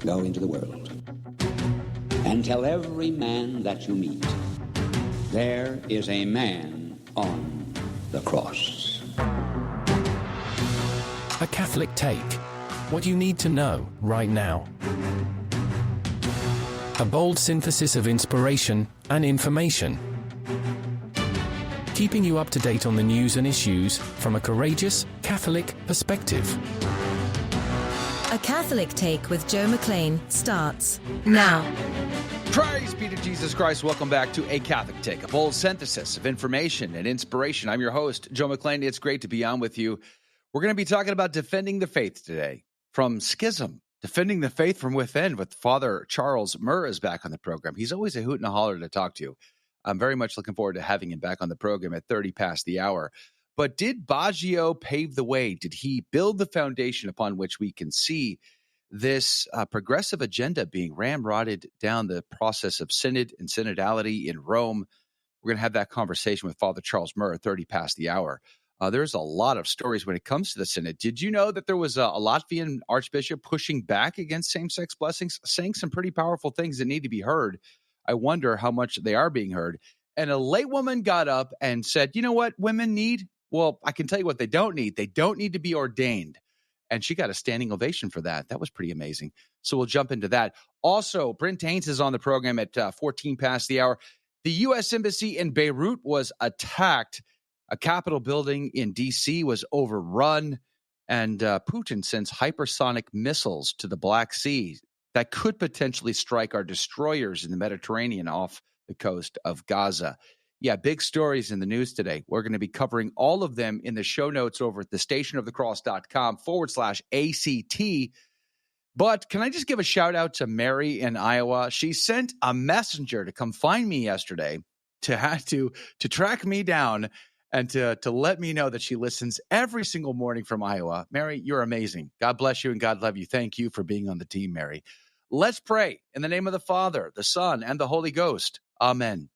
Go into the world and tell every man that you meet, there is a man on the cross. A Catholic Take. What you need to know right now. A bold synthesis of inspiration and information. Keeping you up to date on the news and issues from a courageous Catholic perspective. A Catholic Take with Joe McLean starts now. Praise be to Jesus Christ. Welcome back to A Catholic Take, a bold synthesis of information and inspiration. I'm your host, Joe McLean. It's great to be on with you. We're going to be talking about defending the faith today. From Schism, defending the faith from within, with Father Charles Murr is back on the program. He's always a hoot and a holler to talk to. I'm very much looking forward to having him back on the program at 30 past the hour. But did Baggio pave the way? Did he build the foundation upon which we can see this progressive agenda being ramrodded down the process of synod and synodality in Rome? We're going to have that conversation with Father Charles Murr at 30 past the hour. There's a lot of stories when it comes to the synod. Did you know that there was a Latvian archbishop pushing back against same-sex blessings, saying some pretty powerful things that need to be heard? I wonder how much they are being heard. And a lay woman got up and said, you know what women need? Well, I can tell you what they don't need. They don't need to be ordained. And she got a standing ovation for that. That was pretty amazing. So we'll jump into that. Also, Brent Haynes is on the program at 14 past the hour. The U.S. Embassy in Beirut was attacked. A Capitol building in D.C. was overrun. And Putin sends hypersonic missiles to the Black Sea that could potentially strike our destroyers in the Mediterranean off the coast of Gaza. Yeah, big stories in the news today. We're going to be covering all of them in the show notes over at thestationofthecross.com/ACT. But can I just give a shout out to Mary in Iowa? She sent a messenger to come find me yesterday to track me down and to let me know that she listens every single morning from Iowa. Mary, you're amazing. God bless you and God love you. Thank you for being on the team, Mary. Let's pray in the name of the Father, the Son, and the Holy Ghost. Amen.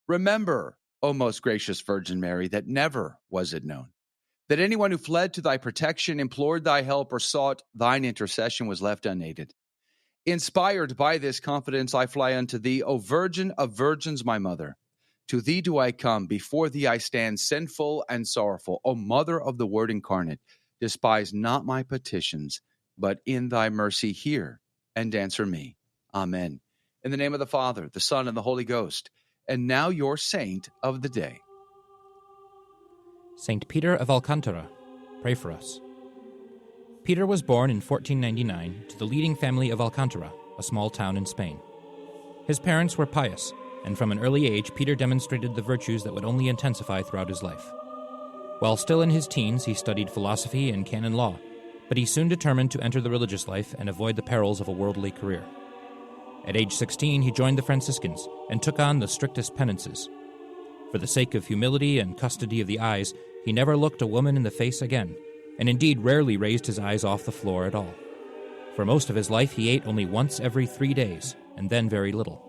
Remember, O most gracious Virgin Mary, that never was it known that anyone who fled to thy protection, implored thy help, or sought thine intercession was left unaided. Inspired by this confidence, I fly unto thee, O Virgin of Virgins, my mother. To thee do I come, before thee I stand sinful and sorrowful. O Mother of the Word incarnate, despise not my petitions, but in thy mercy hear and answer me. Amen. In the name of the Father, the Son, and the Holy Ghost. And now your saint of the day. Saint Peter of Alcantara, pray for us. Peter was born in 1499 to the leading family of Alcantara, a small town in Spain. His parents were pious, and from an early age, Peter demonstrated the virtues that would only intensify throughout his life. While still in his teens, he studied philosophy and canon law, but he soon determined to enter the religious life and avoid the perils of a worldly career. At age 16, he joined the Franciscans and took on the strictest penances. For the sake of humility and custody of the eyes, he never looked a woman in the face again, and indeed rarely raised his eyes off the floor at all. For most of his life, he ate only once every 3 days, and then very little.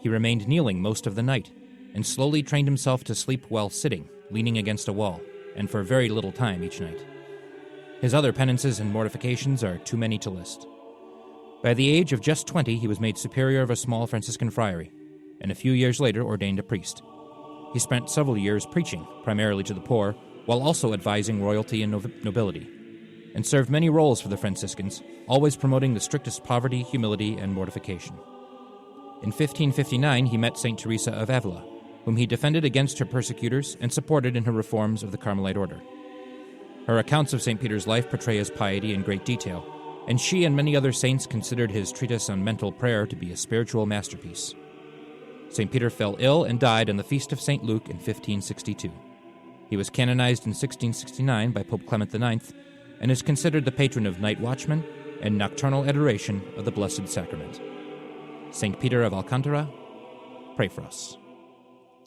He remained kneeling most of the night, and slowly trained himself to sleep while sitting, leaning against a wall, and for very little time each night. His other penances and mortifications are too many to list. By the age of just 20, he was made superior of a small Franciscan friary, and a few years later ordained a priest. He spent several years preaching, primarily to the poor, while also advising royalty and nobility, and served many roles for the Franciscans, always promoting the strictest poverty, humility, and mortification. In 1559, he met St. Teresa of Avila, whom he defended against her persecutors and supported in her reforms of the Carmelite order. Her accounts of St. Peter's life portray his piety in great detail, and she and many other saints considered his treatise on mental prayer to be a spiritual masterpiece. St. Peter fell ill and died on the feast of St. Luke in 1562. He was canonized in 1669 by Pope Clement IX and is considered the patron of night watchmen and nocturnal adoration of the Blessed Sacrament. St. Peter of Alcantara, pray for us.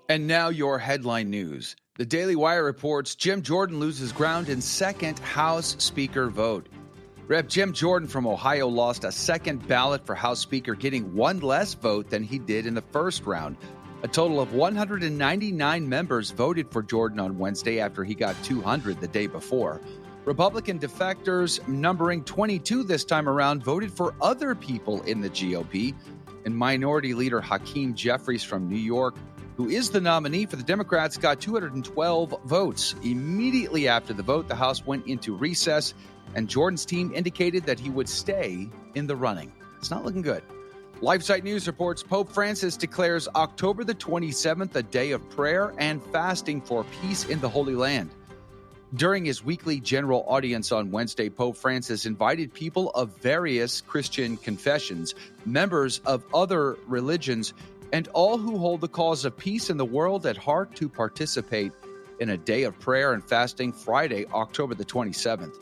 And now your headline news. The Daily Wire reports Jim Jordan loses ground in second House Speaker vote. Rep. Jim Jordan from Ohio lost a second ballot for House Speaker, getting one less vote than he did in the first round. A total of 199 members voted for Jordan on Wednesday after he got 200 the day before. Republican defectors, numbering 22 this time around, voted for other people in the GOP. And Minority Leader Hakeem Jeffries from New York, who is the nominee for the Democrats, got 212 votes. Immediately after the vote, the House went into recess, and Jordan's team indicated that he would stay in the running. It's not looking good. LifeSite News reports Pope Francis declares October the 27th a day of prayer and fasting for peace in the Holy Land. During his weekly general audience on Wednesday, Pope Francis invited people of various Christian confessions, members of other religions, and all who hold the cause of peace in the world at heart to participate in a day of prayer and fasting Friday, October the 27th.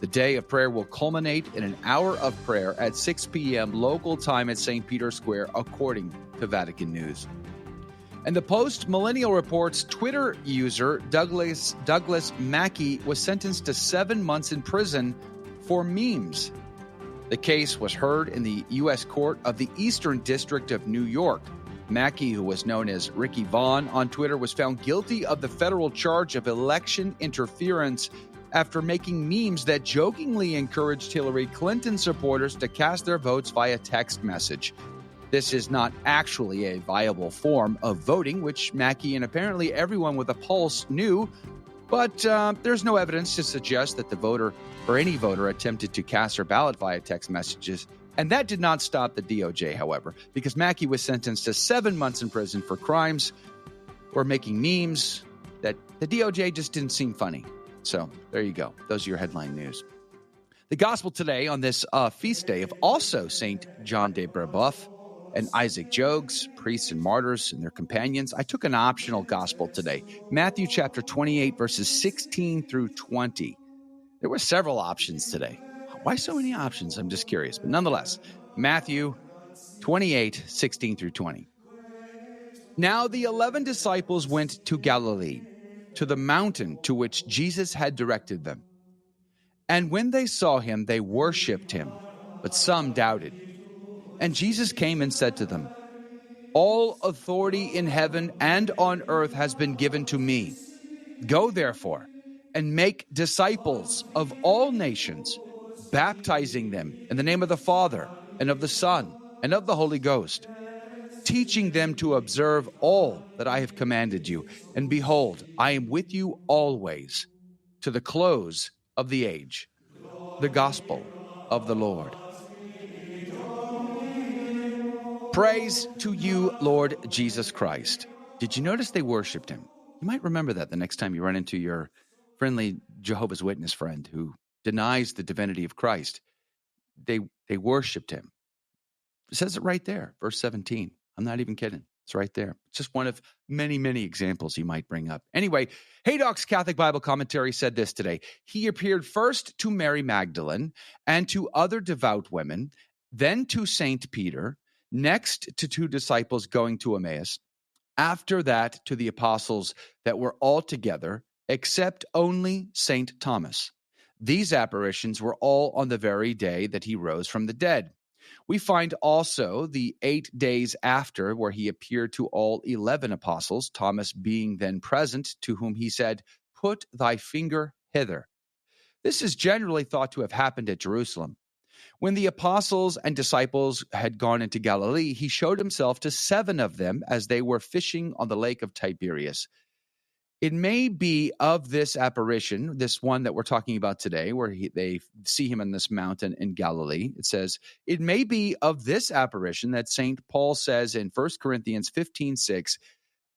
The day of prayer will culminate in an hour of prayer at 6 p.m. local time at St. Peter's Square, according to Vatican News. And the Post-Millennial reports Twitter user Douglas Mackey was sentenced to 7 months in prison for memes. The case was heard in the U.S. Court of the Eastern District of New York. Mackey, who was known as Ricky Vaughn on Twitter, was found guilty of the federal charge of election interference after making memes that jokingly encouraged Hillary Clinton supporters to cast their votes via text message. This is not actually a viable form of voting, which Mackey and apparently everyone with a pulse knew, but there's no evidence to suggest that the voter or any voter attempted to cast their ballot via text messages. And that did not stop the DOJ, however, because Mackey was sentenced to 7 months in prison for crimes or making memes that the DOJ just didn't seem funny. So there you go. Those are your headline news. The gospel today on this feast day of also St. John de Brebeuf and Isaac Jogues, priests and martyrs and their companions. I took an optional gospel today, Matthew chapter 28, verses 16 through 20. There were several options today. Why so many options? I'm just curious. But nonetheless, Matthew 28, 16 through 20. Now the 11 disciples went to Galilee, to the mountain to which Jesus had directed them. And when they saw him, they worshipped him, but some doubted. And Jesus came and said to them, "All authority in heaven and on earth has been given to me. Go therefore and make disciples of all nations, baptizing them in the name of the Father and of the Son and of the Holy Ghost, teaching them to observe all that I have commanded you. And behold, I am with you always to the close of the age." The gospel of the Lord. Praise to you, Lord Jesus Christ. Did you notice they worshiped him? You might remember that the next time you run into your friendly Jehovah's Witness friend who denies the divinity of Christ. They worshiped him. It says it right there, verse 17. I'm not even kidding. It's right there. It's just one of many, many examples you might bring up. Anyway, Haydock's Catholic Bible Commentary said this today. He appeared first to Mary Magdalene and to other devout women, then to St. Peter, next to 2 disciples going to Emmaus, after that to the apostles that were all together, except only St. Thomas. These apparitions were all on the very day that he rose from the dead. We find also the 8 days after, where he appeared to all 11 apostles, Thomas being then present, to whom he said, "Put thy finger hither." This is generally thought to have happened at Jerusalem. When the apostles and disciples had gone into Galilee, he showed himself to 7 of them as they were fishing on the lake of Tiberias. It may be of this apparition, this one that we're talking about today, where they see him on this mountain in Galilee. It says, it may be of this apparition that St. Paul says in 1 Corinthians 15:6,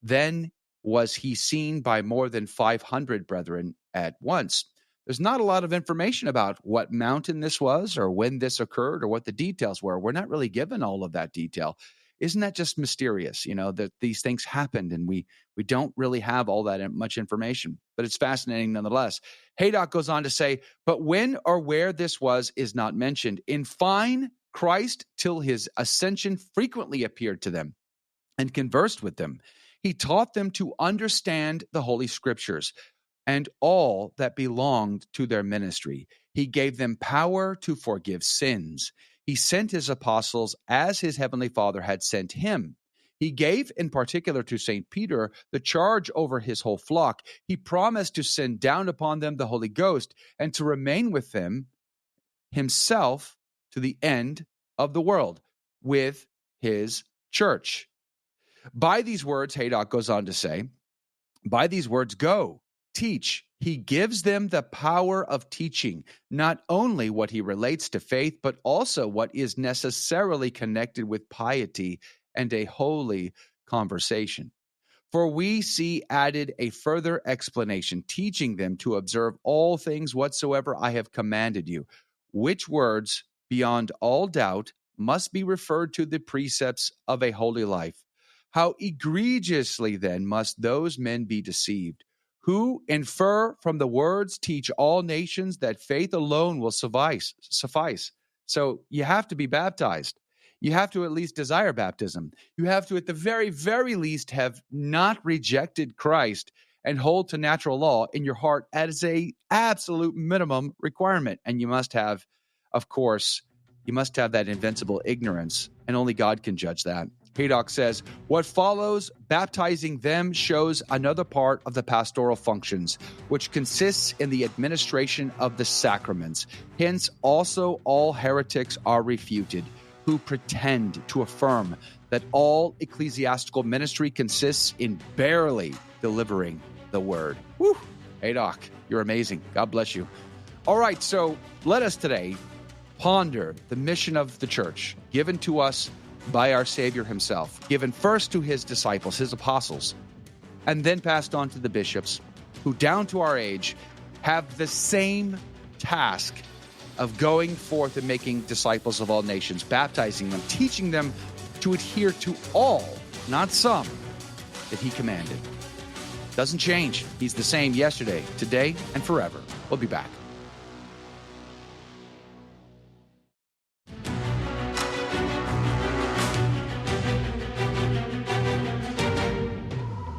"Then was he seen by more than 500 brethren at once." There's not a lot of information about what mountain this was or when this occurred or what the details were. We're not really given all of that detail. Isn't that just mysterious, that these things happened and we don't really have all that much information, but it's fascinating nonetheless. Haydock goes on to say, but when or where this was is not mentioned. In fine, Christ, till his ascension, frequently appeared to them and conversed with them. He taught them to understand the Holy Scriptures and all that belonged to their ministry. He gave them power to forgive sins. He sent his apostles as his heavenly Father had sent him. He gave in particular to St. Peter the charge over his whole flock. He promised to send down upon them the Holy Ghost and to remain with them himself to the end of the world with his church. By these words, Haydock goes on to say, by these words, go, teach. He gives them the power of teaching, not only what he relates to faith, but also what is necessarily connected with piety and a holy conversation. For we see added a further explanation, teaching them to observe all things whatsoever I have commanded you, which words, beyond all doubt, must be referred to the precepts of a holy life. How egregiously then must those men be deceived, who infer from the words teach all nations that faith alone will suffice. So you have to be baptized. You have to at least desire baptism. You have to, at the very, very least, have not rejected Christ and hold to natural law in your heart as a absolute minimum requirement. And you must have, of course, you must have that invincible ignorance, and only God can judge that. Haydock says, what follows, baptizing them, shows another part of the pastoral functions, which consists in the administration of the sacraments. Hence, also all heretics are refuted, who pretend to affirm that all ecclesiastical ministry consists in barely delivering the word. Whew. Haydock, you're amazing. God bless you. All right, so let us today ponder the mission of the church given to us by our Savior himself, given first to his disciples, his apostles, and then passed on to the bishops, who down to our age have the same task of going forth and making disciples of all nations, baptizing them, teaching them to adhere to all, not some, that he commanded. Doesn't change. He's the same yesterday, today, and forever. We'll be back.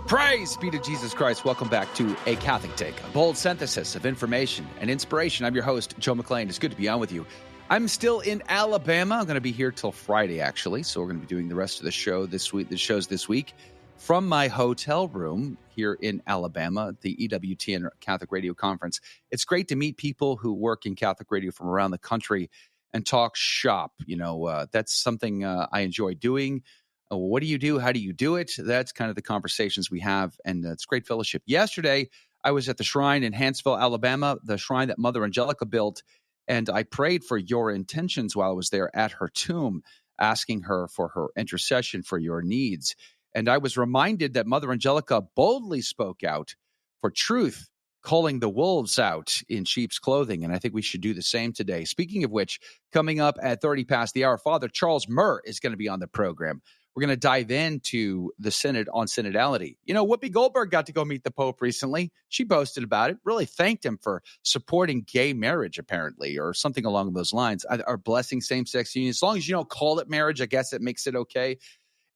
Praise be to Jesus Christ. Welcome back to A Catholic Take, a bold synthesis of information and inspiration. I'm your host, Joe McClain. It's good to be on with you. I'm still in Alabama. I'm going to be here till Friday, actually. So we're going to be doing the rest of the show this week, the shows this week from my hotel room here in Alabama at the EWTN Catholic Radio Conference. It's great to meet people who work in Catholic radio from around the country and talk shop. You know, that's something I enjoy doing. What do you do? How do you do it? That's kind of the conversations we have, and it's great fellowship. Yesterday, I was at the shrine in Hanceville, Alabama, the shrine that Mother Angelica built, and I prayed for your intentions while I was there at her tomb, asking her for her intercession for your needs. And I was reminded that Mother Angelica boldly spoke out for truth, calling the wolves out in sheep's clothing, and I think we should do the same today. Speaking of which, coming up at 30 past the hour, Father Charles Murr is going to be on the program. We're going to dive into the Synod on synodality. You know, Whoopi Goldberg got to go meet the Pope recently. She boasted about it, really thanked him for supporting gay marriage, apparently, or something along those lines, or blessing same-sex unions. As long as you don't call it marriage, I guess it makes it okay.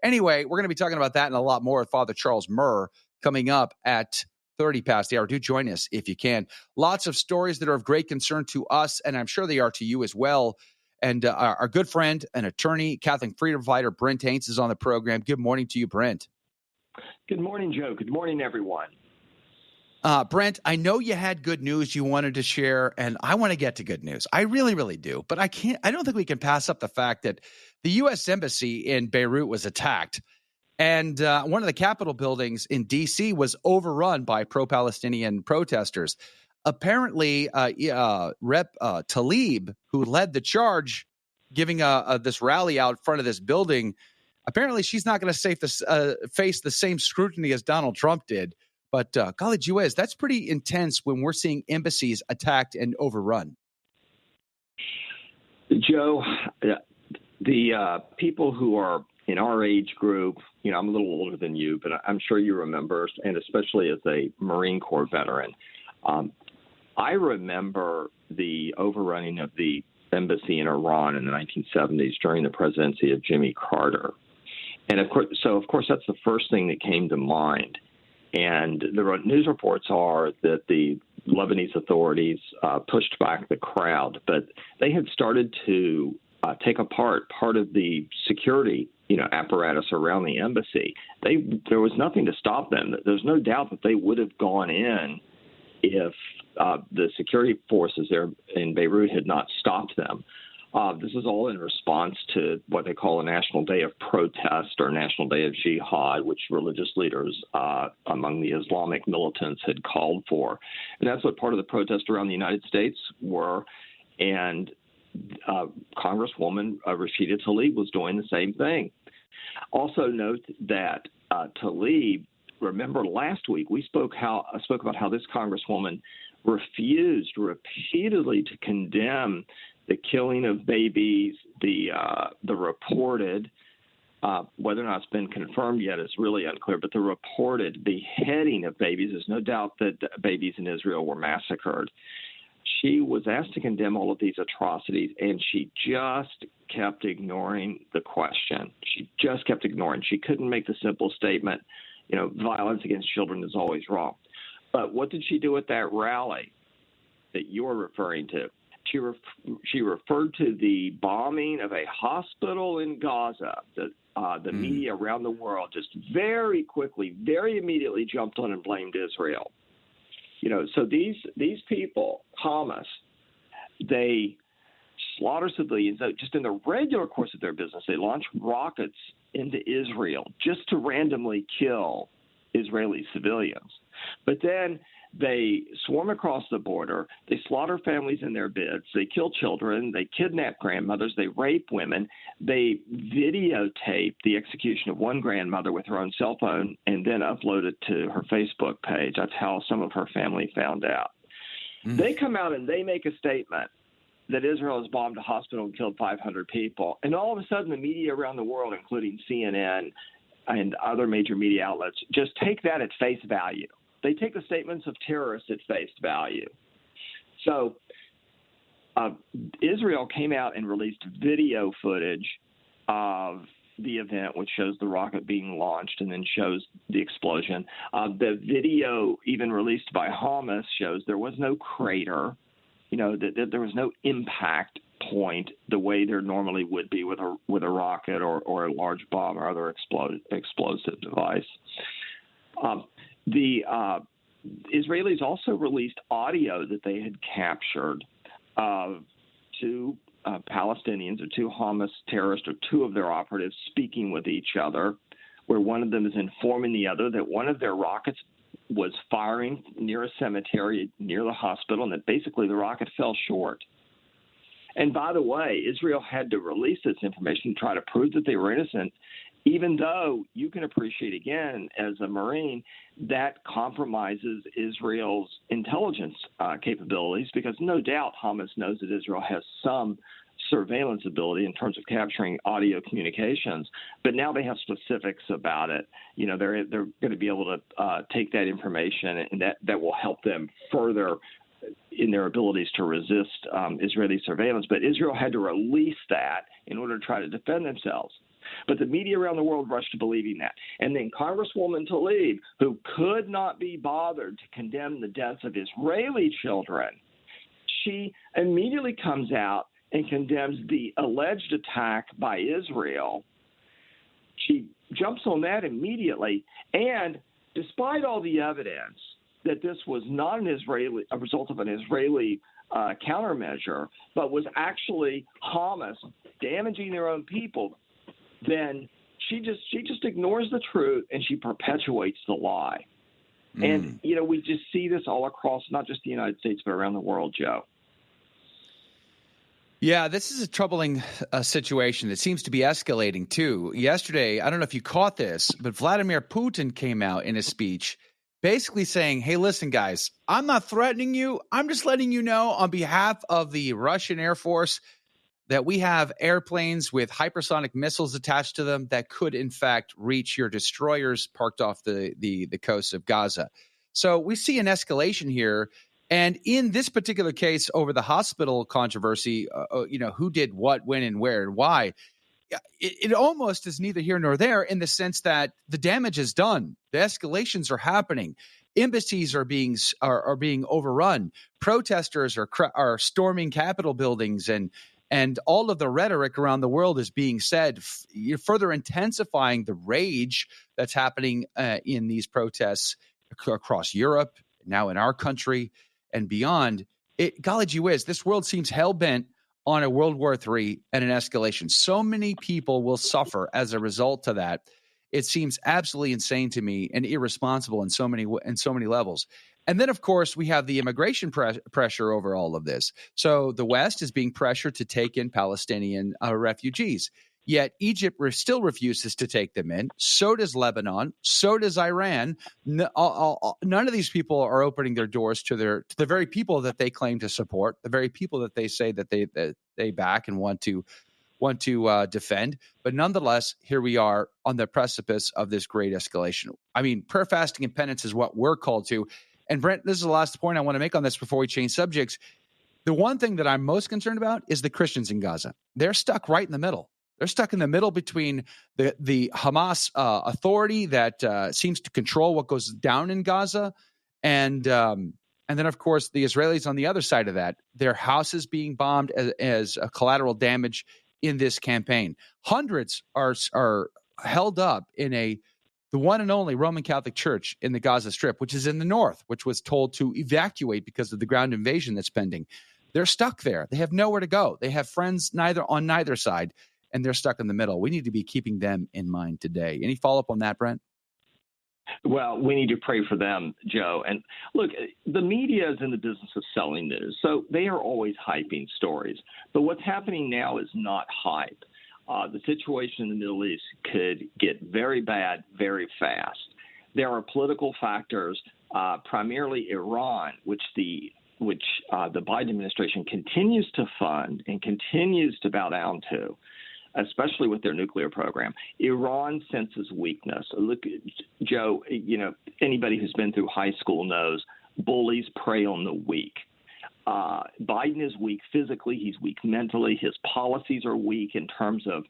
Anyway, we're going to be talking about that and a lot more with Father Charles Murr coming up at 30 past the hour. Do join us if you can. Lots of stories that are of great concern to us, and I'm sure they are to you as well. And our good friend and attorney, Catholic freedom fighter, Brent Haynes, is on the program. Good morning to you, Brent. Good morning, Joe. Good morning, everyone. Brent, I know you had good news you wanted to share, and I want to get to good news. I really, really do. But I don't think we can pass up the fact that the U.S. Embassy in Beirut was attacked, and one of the Capitol buildings in D.C. was overrun by pro-Palestinian protesters. Apparently, Rep. Tlaib, who led the charge, giving this rally out front of this building, apparently she's not going to face the same scrutiny as Donald Trump did. But golly gee whiz, that's pretty intense when we're seeing embassies attacked and overrun. Joe, the people who are in our age group, you know, I'm a little older than you, but I'm sure you remember, and especially as a Marine Corps veteran, I remember the overrunning of the embassy in Iran in the 1970s during the presidency of Jimmy Carter. And of course, that's the first thing that came to mind. And the news reports are that the Lebanese authorities pushed back the crowd, but they had started to take apart part of the security apparatus around the embassy. There was nothing to stop them. There's no doubt that they would have gone in if the security forces there in Beirut had not stopped them. This is all in response to what they call a National Day of Protest or National Day of Jihad, which religious leaders among the Islamic militants had called for. And that's what part of the protest around the United States were. And Congresswoman Rashida Tlaib was doing the same thing. Also note that Tlaib, remember last week we spoke about how this Congresswoman refused repeatedly to condemn the killing of babies, the reported, whether or not it's been confirmed yet is really unclear, but the reported beheading of babies. There's no doubt that babies in Israel were massacred. She was asked to condemn all of these atrocities, and she just kept ignoring the question. She just kept ignoring. She couldn't make the simple statement, violence against children is always wrong. But what did she do at that rally that you're referring to? She referred to the bombing of a hospital in Gaza. The media around the world just very quickly, very immediately jumped on and blamed Israel. So these people, Hamas, they slaughter civilians. Just in the regular course of their business, they launch rockets into Israel just to randomly kill Israeli civilians. But then they swarm across the border. They slaughter families in their beds. They kill children. They kidnap grandmothers. They rape women. They videotape the execution of one grandmother with her own cell phone and then upload it to her Facebook page. That's how some of her family found out. They come out and they make a statement that Israel has bombed a hospital and killed 500 people. And all of a sudden, the media around the world, including CNN and other major media outlets, just take that at face value. They take the statements of terrorists at face value. So Israel came out and released video footage of the event, which shows the rocket being launched and then shows the explosion. The video even released by Hamas shows there was no crater, that there was no impact point the way there normally would be with a rocket or a large bomb or other explosive device. The Israelis also released audio that they had captured of two Palestinians or two Hamas terrorists or two of their operatives speaking with each other, where one of them is informing the other that one of their rockets was firing near a cemetery near the hospital and that basically the rocket fell short. And by the way, Israel had to release this information to try to prove that they were innocent, even though you can appreciate, again, as a Marine, that compromises Israel's intelligence capabilities, because no doubt Hamas knows that Israel has some surveillance ability in terms of capturing audio communications, but now they have specifics about it. They're going to be able to take that information, and that will help them further in their abilities to resist Israeli surveillance. But Israel had to release that in order to try to defend themselves. But the media around the world rushed to believing that. And then Congresswoman Tlaib, who could not be bothered to condemn the deaths of Israeli children, she immediately comes out and condemns the alleged attack by Israel. She jumps on that immediately. And despite all the evidence that this was not a result of an Israeli countermeasure, but was actually Hamas damaging their own people, then she just ignores the truth and she perpetuates the lie. And, we just see this all across not just the United States, but around the world, Joe. Yeah, this is a troubling situation that seems to be escalating, too. Yesterday, I don't know if you caught this, but Vladimir Putin came out in a speech basically saying, hey, listen, guys, I'm not threatening you. I'm just letting you know on behalf of the Russian Air Force that we have airplanes with hypersonic missiles attached to them that could, in fact, reach your destroyers parked off the coast of Gaza. So we see an escalation here. And in this particular case over the hospital controversy, who did what, when, and where, and why, it almost is neither here nor there in the sense that the damage is done. The escalations are happening. Embassies are being overrun. Protesters are storming Capitol buildings and And all of the rhetoric around the world is being said, you're further intensifying the rage that's happening in these protests across Europe, now in our country and beyond. Golly gee whiz, this world seems hell-bent on a World War III and an escalation. So many people will suffer as a result of that. It seems absolutely insane to me and irresponsible in so many levels. And then, of course, we have the immigration pressure over all of this. So the West is being pressured to take in Palestinian refugees. Yet Egypt still refuses to take them in. So does Lebanon. So does Iran. None of these people are opening their doors to the very people that they claim to support, the very people that they say that they back and want to defend. But nonetheless, here we are on the precipice of this great escalation. I mean, prayer, fasting, and penance is what we're called to. And Brent, this is the last point I want to make on this before we change subjects. The one thing that I'm most concerned about is the Christians in Gaza. They're stuck right in the middle. They're stuck in the middle between the Hamas authority that seems to control what goes down in Gaza, and then, of course, the Israelis on the other side of that. Their houses being bombed as a collateral damage in this campaign. Hundreds are held up in the one and only Roman Catholic Church in the Gaza Strip, which is in the north, which was told to evacuate because of the ground invasion that's pending. They're stuck there. They have nowhere to go. They have friends on neither side, and they're stuck in the middle. We need to be keeping them in mind today. Any follow-up on that, Brent? Well, we need to pray for them, Joe. And look, the media is in the business of selling news, so they are always hyping stories. But what's happening now is not hype. The situation in the Middle East could get very bad very fast. There are political factors, primarily Iran, which the Biden administration continues to fund and continues to bow down to, especially with their nuclear program. Iran senses weakness. Look, Joe, anybody who's been through high school knows bullies prey on the weak. Biden is weak physically. He's weak mentally. His policies are weak in terms of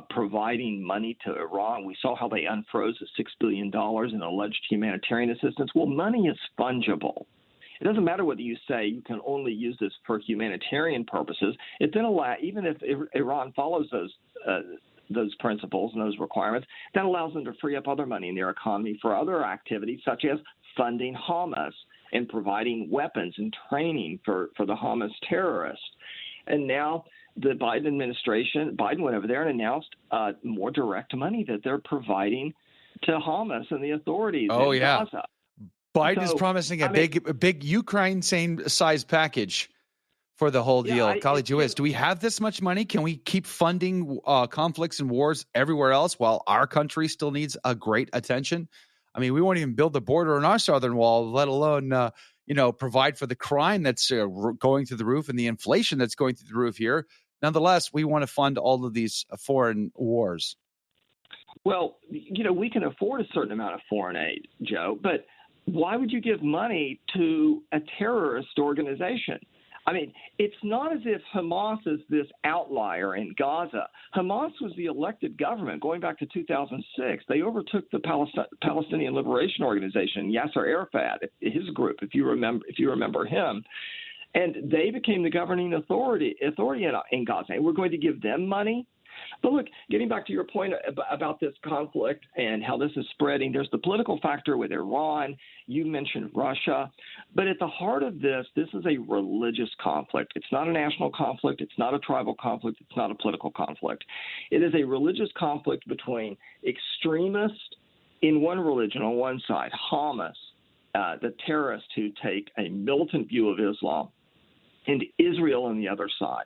providing money to Iran. We saw how they unfroze the $6 billion in alleged humanitarian assistance. Well, money is fungible. It doesn't matter whether you say you can only use this for humanitarian purposes. It then even if Iran follows those principles and those requirements, that allows them to free up other money in their economy for other activities, such as funding Hamas and providing weapons and training for the Hamas terrorists. And now the Biden administration, Biden went over there and announced more direct money that they're providing to Hamas and the authorities in Gaza. Biden is promising a big Ukraine-sized package for the whole deal. Golly gee whiz, do we have this much money? Can we keep funding conflicts and wars everywhere else while our country still needs a great attention? I mean, we won't even build the border on our southern wall, let alone provide for the crime that's going through the roof and the inflation that's going through the roof here. Nonetheless, we want to fund all of these foreign wars. Well, we can afford a certain amount of foreign aid, Joe, but why would you give money to a terrorist organization? I mean, it's not as if Hamas is this outlier in Gaza. Hamas was the elected government going back to 2006. They overtook the Palestinian Liberation Organization, Yasser Arafat, his group, if you remember him. And they became the governing authority in Gaza. And we're going to give them money? But look, getting back to your point about this conflict and how this is spreading, there's the political factor with Iran. You mentioned Russia. But at the heart of this is a religious conflict. It's not a national conflict. It's not a tribal conflict. It's not a political conflict. It is a religious conflict between extremists in one religion on one side, Hamas, the terrorists who take a militant view of Islam, and Israel on the other side.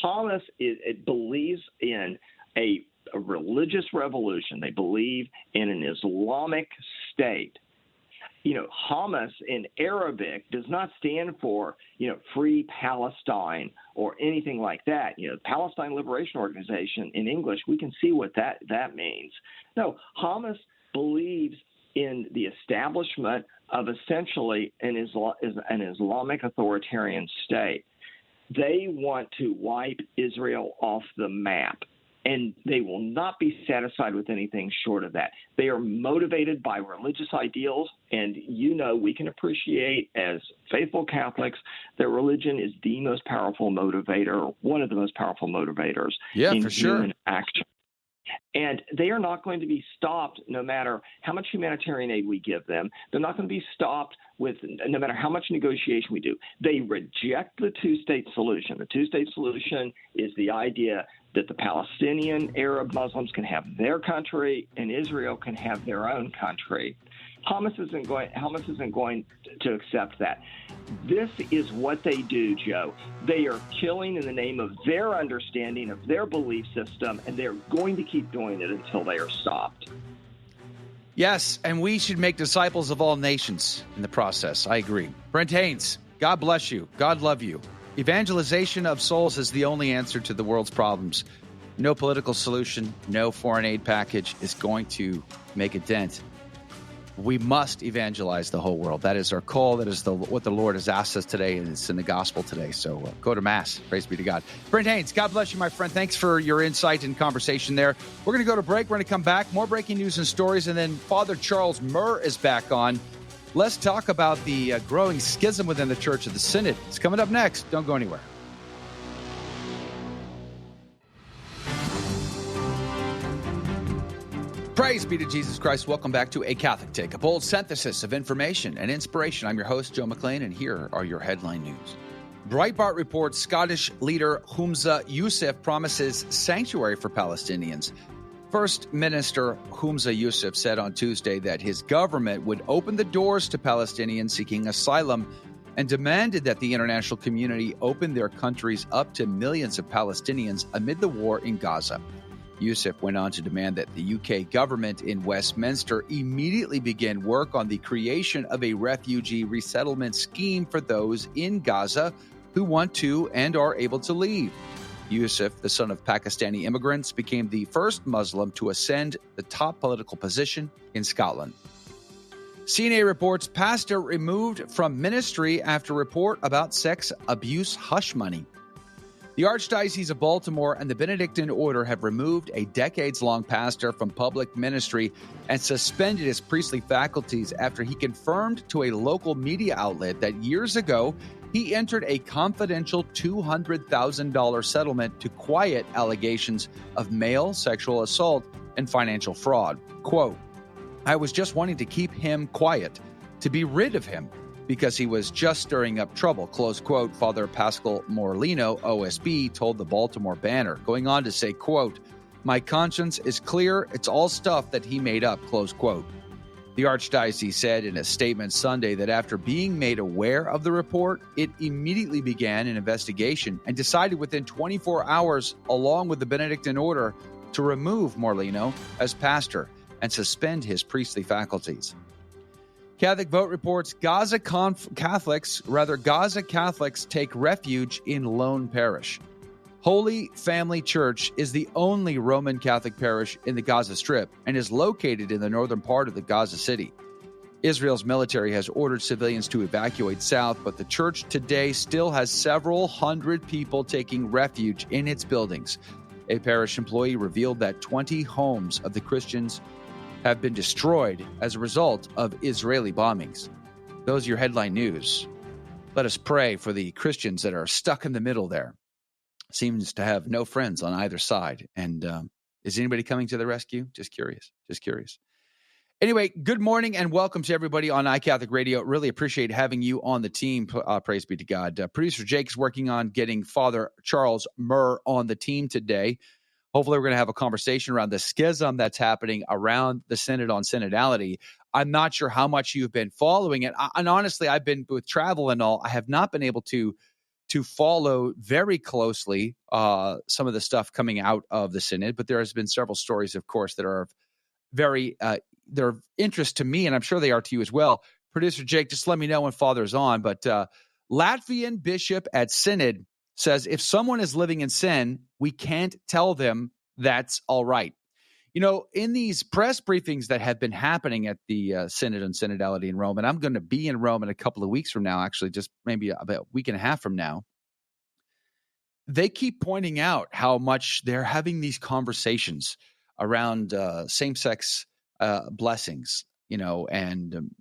Hamas it believes in a religious revolution. They believe in an Islamic state. Hamas in Arabic does not stand for, free Palestine or anything like that. Palestine Liberation Organization in English, we can see what that means. No, Hamas believes in the establishment of essentially an Islamic authoritarian state. They want to wipe Israel off the map. And they will not be satisfied with anything short of that. They are motivated by religious ideals. And, we can appreciate as faithful Catholics that religion is the most powerful motivator, one of the most powerful motivators in human action. And they are not going to be stopped no matter how much humanitarian aid we give them. They're not going to be stopped with no matter how much negotiation we do. They reject the two-state solution. The two-state solution is the idea that the Palestinian Arab Muslims can have their country and Israel can have their own country. Hamas isn't going to accept that. This is what they do, Joe. They are killing in the name of their understanding of their belief system, and they're going to keep doing it until they are stopped. Yes, and we should make disciples of all nations in the process. I agree. Brent Haynes, God bless you. God love you. Evangelization of souls is the only answer to the world's problems. No political solution, no foreign aid package is going to make a dent. We must evangelize the whole world. That is our call. That is what the Lord has asked us today, and it's in the gospel today. So go to Mass. Praise be to God. Brent Haynes, God bless you, my friend. Thanks for your insight and conversation there. We're going to go to break. We're going to come back. More breaking news and stories, and then Father Charles Murr is back on. Let's talk about the growing schism within the Church of the Synod. It's coming up next. Don't go anywhere. Praise be to Jesus Christ. Welcome back to A Catholic Take, a bold synthesis of information and inspiration. I'm your host, Joe McLean, and here are your headline news. Breitbart reports Scottish leader Humza Yousaf promises sanctuary for Palestinians. First Minister Humza Yousaf said on Tuesday that his government would open the doors to Palestinians seeking asylum and demanded that the international community open their countries up to millions of Palestinians amid the war in Gaza. Yousaf went on to demand that the UK government in Westminster immediately begin work on the creation of a refugee resettlement scheme for those in Gaza who want to and are able to leave. Yousaf, the son of Pakistani immigrants, became the first Muslim to ascend the top political position in Scotland. CNA reports pastor removed from ministry after report about sex abuse hush money. The Archdiocese of Baltimore and the Benedictine Order have removed a decades-long pastor from public ministry and suspended his priestly faculties after he confirmed to a local media outlet that years ago he entered a confidential $200,000 settlement to quiet allegations of male sexual assault and financial fraud. Quote, "I was just wanting to keep him quiet, to be rid of him, because he was just stirring up trouble," close quote, Father Pascal Morlino, OSB, told the Baltimore Banner, going on to say, quote, "My conscience is clear. It's all stuff that he made up," close quote. The Archdiocese said in a statement Sunday that after being made aware of the report, it immediately began an investigation and decided within 24 hours, along with the Benedictine Order, to remove Morlino as pastor and suspend his priestly faculties. Catholic Vote reports Gaza Catholics take refuge in Lone Parish. Holy Family Church is the only Roman Catholic parish in the Gaza Strip and is located in the northern part of the Gaza City. Israel's military has ordered civilians to evacuate south, but the church today still has several hundred people taking refuge in its buildings. A parish employee revealed that 20 homes of the Christians have been destroyed as a result of Israeli bombings. Those are your headline news. Let us pray for the Christians that are stuck in the middle there. Seems to have no friends on either side. And is anybody coming to the rescue? Just curious. Anyway, good morning and welcome to everybody on iCatholic Radio. Really appreciate having you on the team. Praise be to God. Producer Jake is working on getting Father Charles Murr on the team today. Hopefully, we're going to have a conversation around the schism that's happening around the Synod on synodality. I'm not sure how much you've been following it. And honestly, I've been with travel and all. I have not been able to follow very closely some of the stuff coming out of the Synod. But there has been several stories, of course, that are very they're of interest to me, and I'm sure they are to you as well. Producer Jake, just let me know when Father's on. But Latvian bishop at Synod says if someone is living in sin, we can't tell them that's all right. You know, in these press briefings that have been happening at the Synod and Synodality in Rome, and I'm going to be in Rome in a couple of weeks from now, actually, just maybe about a week and a half from now, they keep pointing out how much they're having these conversations around same-sex blessings, and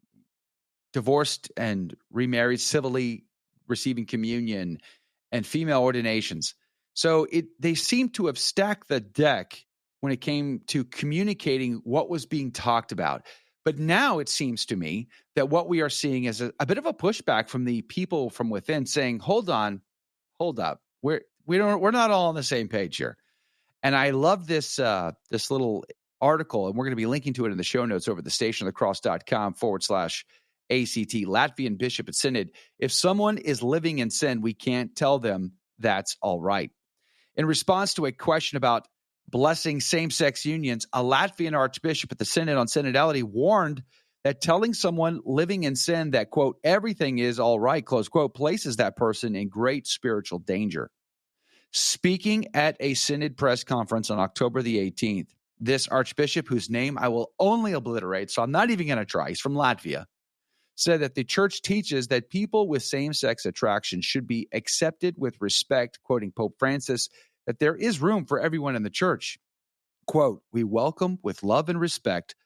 divorced and remarried, civilly receiving communion, and female ordinations. So they seem to have stacked the deck when it came to communicating what was being talked about. But now it seems to me that what we are seeing is a bit of a pushback from the people from within saying, hold on, hold up. We're not all on the same page here. And I love this little article, and we're going to be linking to it in the show notes over at thestationofthecross.com/ACT. Latvian bishop at synod. If someone is living in sin, we can't tell them that's all right. In response to a question about blessing same-sex unions, a Latvian archbishop at the synod on synodality warned that telling someone living in sin that, quote, everything is all right, close quote, places that person in great spiritual danger. Speaking at a synod press conference on October the 18th, this archbishop, whose name I will only obliterate, so I'm not even going to try, he's from Latvia, said that the church teaches that people with same-sex attraction should be accepted with respect, quoting Pope Francis, that there is room for everyone in the church. Quote, we welcome with love and respect,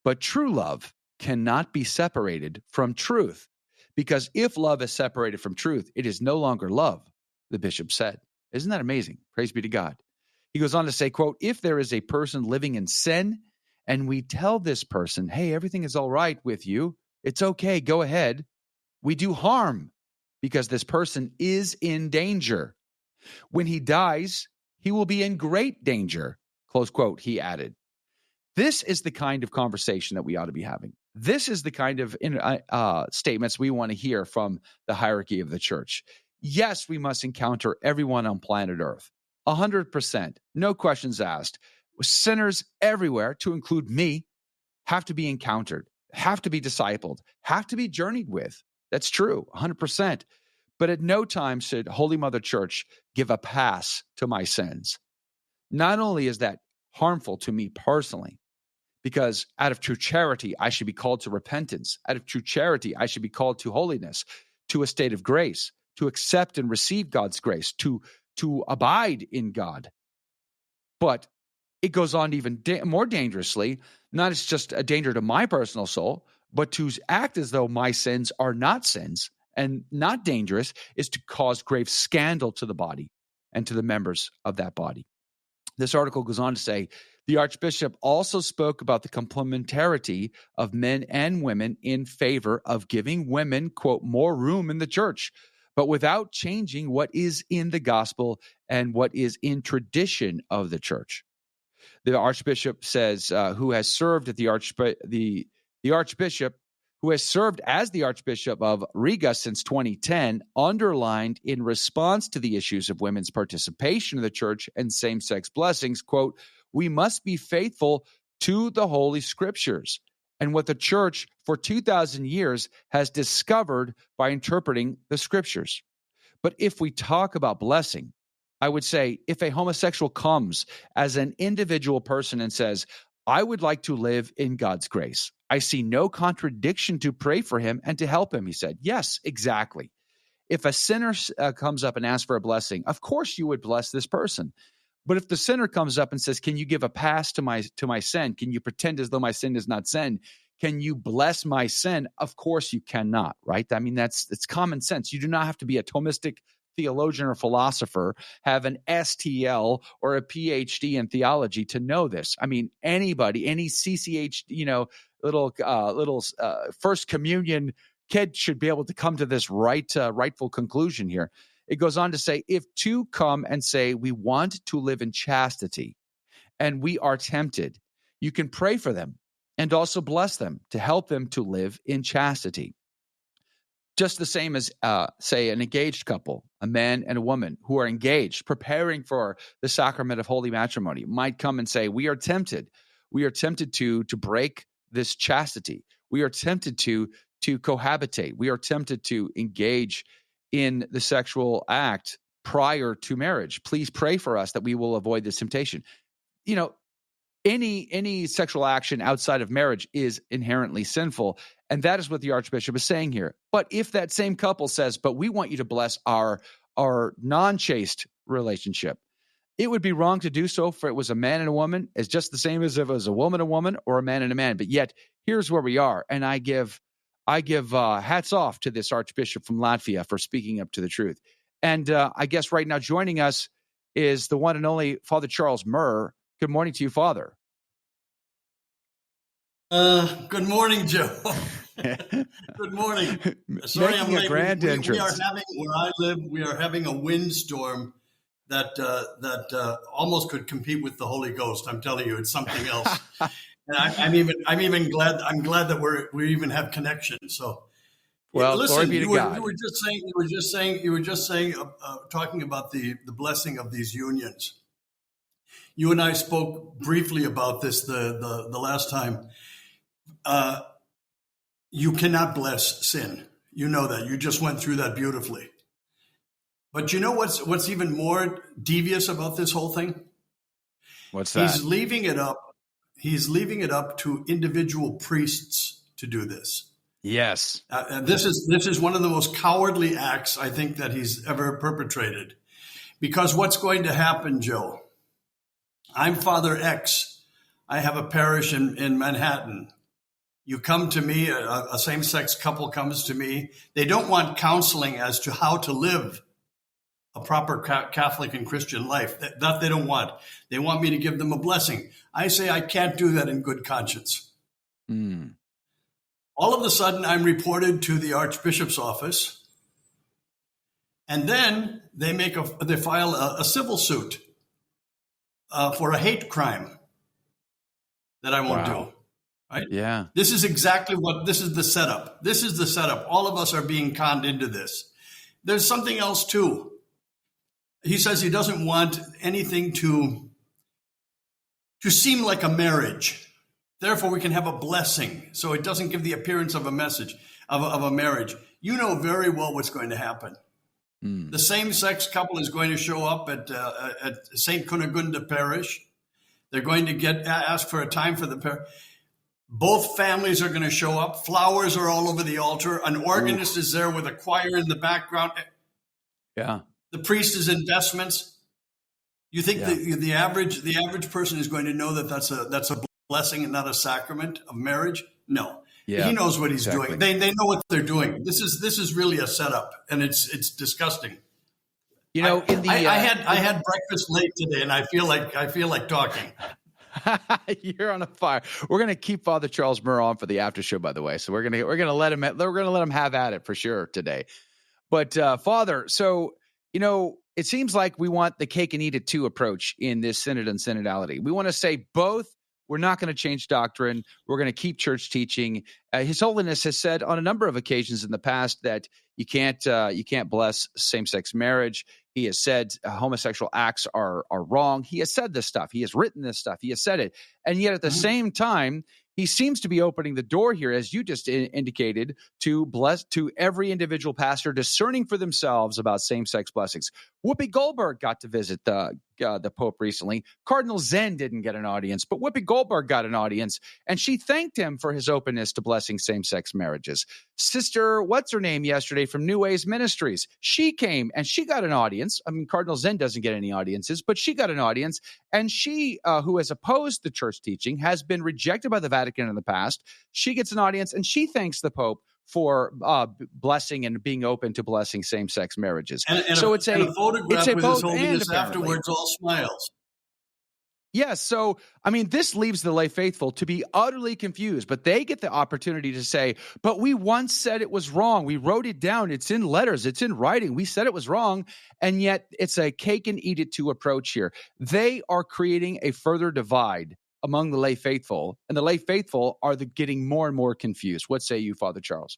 but true love cannot be separated from truth, because if love is separated from truth, it is no longer love, the bishop said. Isn't that amazing? Praise be to God. He goes on to say, quote, if there is a person living in sin and we tell this person, hey, everything is all right with you, it's okay, go ahead, we do harm because this person is in danger. When he dies, he will be in great danger, close quote, he added. This is the kind of conversation that we ought to be having. This is the kind of statements we want to hear from the hierarchy of the church. Yes, we must encounter everyone on planet Earth, 100%, no questions asked. Sinners everywhere, to include me, have to be encountered, have to be discipled, have to be journeyed with. That's true, 100%. But at no time should Holy Mother Church give a pass to my sins. Not only is that harmful to me personally, because out of true charity, I should be called to repentance. Out of true charity, I should be called to holiness, to a state of grace, to accept and receive God's grace, to abide in God. But it goes on even more dangerously, not as just a danger to my personal soul, but to act as though my sins are not sins and not dangerous is to cause grave scandal to the body and to the members of that body. This article goes on to say, the Archbishop also spoke about the complementarity of men and women in favor of giving women, quote, more room in the church, but without changing what is in the gospel and what is in tradition of the church. The Archbishop says, who has served at the Archbishop, who has served as the Archbishop of Riga since 2010, underlined in response to the issues of women's participation in the church and same-sex blessings, quote, we must be faithful to the Holy Scriptures and what the church for 2,000 years has discovered by interpreting the Scriptures. But if we talk about blessing, I would say if a homosexual comes as an individual person and says, I would like to live in God's grace, I see no contradiction to pray for him and to help him, he said. Yes, exactly. If a sinner comes up and asks for a blessing, of course you would bless this person. But if the sinner comes up and says, can you give a pass to my sin? Can you pretend as though my sin is not sin? Can you bless my sin? Of course you cannot, right? I mean, it's common sense. You do not have to be a Thomistic theologian or philosopher, have an STL or a PhD in theology to know this. I mean, anybody, any CCH, little First Communion kid should be able to come to this rightful conclusion here. It goes on to say, if two come and say, we want to live in chastity and we are tempted, you can pray for them and also bless them to help them to live in chastity. Just the same as, say, an engaged couple, a man and a woman who are engaged, preparing for the sacrament of holy matrimony, might come and say, we are tempted. We are tempted to break this chastity. We are tempted to cohabitate. We are tempted to engage in the sexual act prior to marriage. Please pray for us that we will avoid this temptation. You know, any sexual action outside of marriage is inherently sinful. And that is what the Archbishop is saying here. But if that same couple says, but we want you to bless our non-chaste relationship. It would be wrong to do so if it was a man and a woman. It's just the same as if it was a woman and a woman or a man and a man. But yet, here's where we are. And I give hats off to this Archbishop from Latvia for speaking up to the truth. And I guess right now joining us is the one and only Father Charles Murr. Good morning to you, Father. Good morning, Joe. Good morning. Sorry, Making a grand entrance. We are having, where I live, we are having a windstorm that almost could compete with the Holy Ghost. I'm telling you, it's something else. And I'm even glad. I'm glad that we even have connection. So, well, listen, glory be to God. You were just saying, talking about the blessing of these unions. You and I spoke briefly about this the last time. You cannot bless sin. You know that. You just went through that beautifully. But you know what's even more devious about this whole thing? What's that? He's leaving it up to individual priests to do this. Yes. And this is one of the most cowardly acts I think that he's ever perpetrated. Because what's going to happen, Joe? I'm Father X. I have a parish in Manhattan. You come to me, a same-sex couple comes to me. They don't want counseling as to how to live a proper Catholic and Christian life. That they don't want. They want me to give them a blessing. I say I can't do that in good conscience. Mm. All of a sudden, I'm reported to the Archbishop's office, and then they file a civil suit for a hate crime that I won't do. Right? Yeah. This is the setup. This is the setup. All of us are being conned into this. There's something else too. He says he doesn't want anything to seem like a marriage. Therefore, we can have a blessing. So it doesn't give the appearance of a message of a marriage. You know very well what's going to happen. Mm. The same-sex couple is going to show up at St. Cunegunda Parish. They're going to ask for a time for the parish. Both families are going to show up. Flowers are all over the altar. An organist is there with a choir in the background. Yeah. The priest is in vestments. You think the average person is going to know that that's a blessing and not a sacrament of marriage? No. Yeah, he knows what he's doing. They know what they're doing. This is really a setup, and it's disgusting. You know, I had breakfast late today, and I feel like talking. You're on a fire. We're going to keep Father Charles Murr on for the after show, by the way. So we're going to let him have at it for sure today. But Father, so it seems like we want the cake and eat it too approach in this synod and synodality. We want to say both. We're not going to change doctrine. We're going to keep church teaching. His Holiness has said on a number of occasions in the past that you can't bless same-sex marriage. He has said homosexual acts are wrong. He has said this stuff. He has written this stuff. He has said it. And yet at the same time, he seems to be opening the door here, as you just indicated, to every individual pastor discerning for themselves about same-sex blessings. Whoopi Goldberg got to visit the Pope recently. Cardinal Zen didn't get an audience, but Whoopi Goldberg got an audience, and she thanked him for his openness to blessing same-sex marriages. Sister, what's her name yesterday from New Ways Ministries? She came, and she got an audience. I mean, Cardinal Zen doesn't get any audiences, but she got an audience, and she, who has opposed the church teaching, has been rejected by the Vatican in the past. She gets an audience, and she thanks the Pope for blessing and being open to blessing same-sex marriages. So it's a photograph with His Holiness afterwards, all smiles. Yes. So, I mean, this leaves the lay faithful to be utterly confused, but they get the opportunity to say, but we once said it was wrong. We wrote it down. It's in letters. It's in writing. We said it was wrong. And yet it's a cake and eat it too approach here. They are creating a further divide among the lay faithful, and the lay faithful are getting more and more confused. What say you, Father Charles?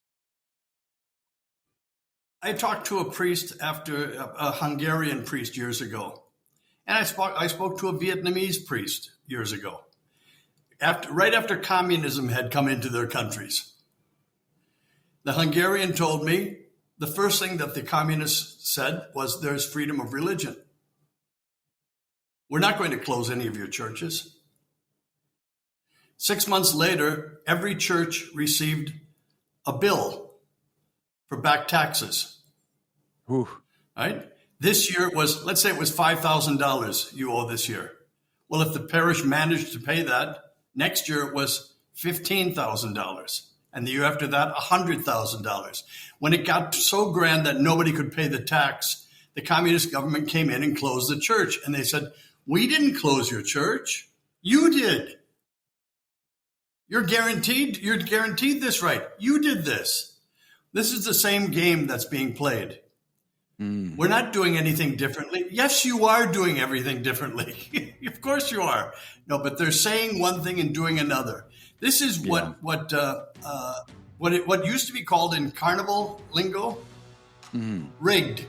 I talked to a priest a Hungarian priest years ago, and I spoke to a Vietnamese priest years ago, right after communism had come into their countries. The Hungarian told me the first thing that the communists said was there's freedom of religion. We're not going to close any of your churches. 6 months later, every church received a bill for back taxes. Ooh. Right? This year it was, let's say it was $5,000 you owe this year. Well, if the parish managed to pay that, next year it was $15,000. And the year after that, $100,000. When it got so grand that nobody could pay the tax, the communist government came in and closed the church. And they said, we didn't close your church. You did. You're guaranteed this right. You did this. This is the same game that's being played. We're not doing anything differently. Yes, you are doing everything differently. Of course you are. No, but they're saying one thing and doing another. This is what used to be called in carnival lingo, rigged.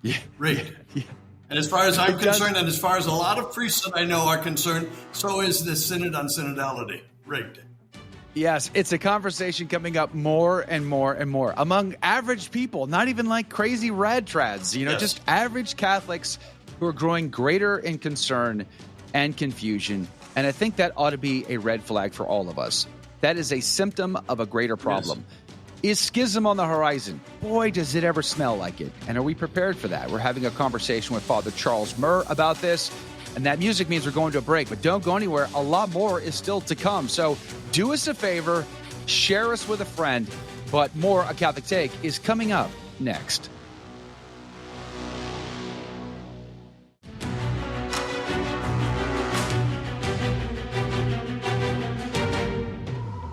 Yeah. Rigged. Yeah. And as far as I'm concerned, and as far as a lot of priests that I know are concerned, so is this synod on synodality. Rigged. Yes, it's a conversation coming up more and more and more among average people, not even like crazy rad trads, just average Catholics who are growing greater in concern and confusion. And I think that ought to be a red flag for all of us. That is a symptom of a greater problem. Yes. Is schism on the horizon? Boy, does it ever smell like it. And are we prepared for that? We're having a conversation with Father Charles Murr about this. And that music means we're going to a break, but don't go anywhere. A lot more is still to come. So do us a favor, share us with a friend. But more A Catholic Take is coming up next.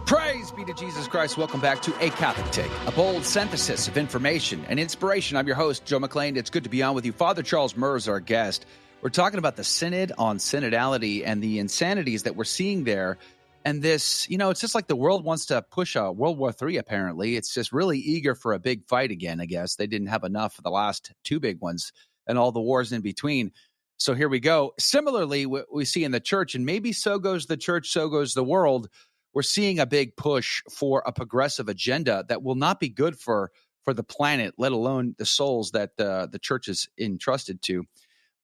Praise be to Jesus Christ. Welcome back to A Catholic Take, a bold synthesis of information and inspiration. I'm your host, Joe McClain. It's good to be on with you. Father Charles Murr is our guest. We're talking about the Synod on synodality and the insanities that we're seeing there. And this, it's just like the world wants to push a World War III, apparently. It's just really eager for a big fight again, I guess. They didn't have enough for the last two big ones and all the wars in between. So here we go. Similarly, what we see in the church, and maybe so goes the church, so goes the world, we're seeing a big push for a progressive agenda that will not be good for the planet, let alone the souls that the church is entrusted to.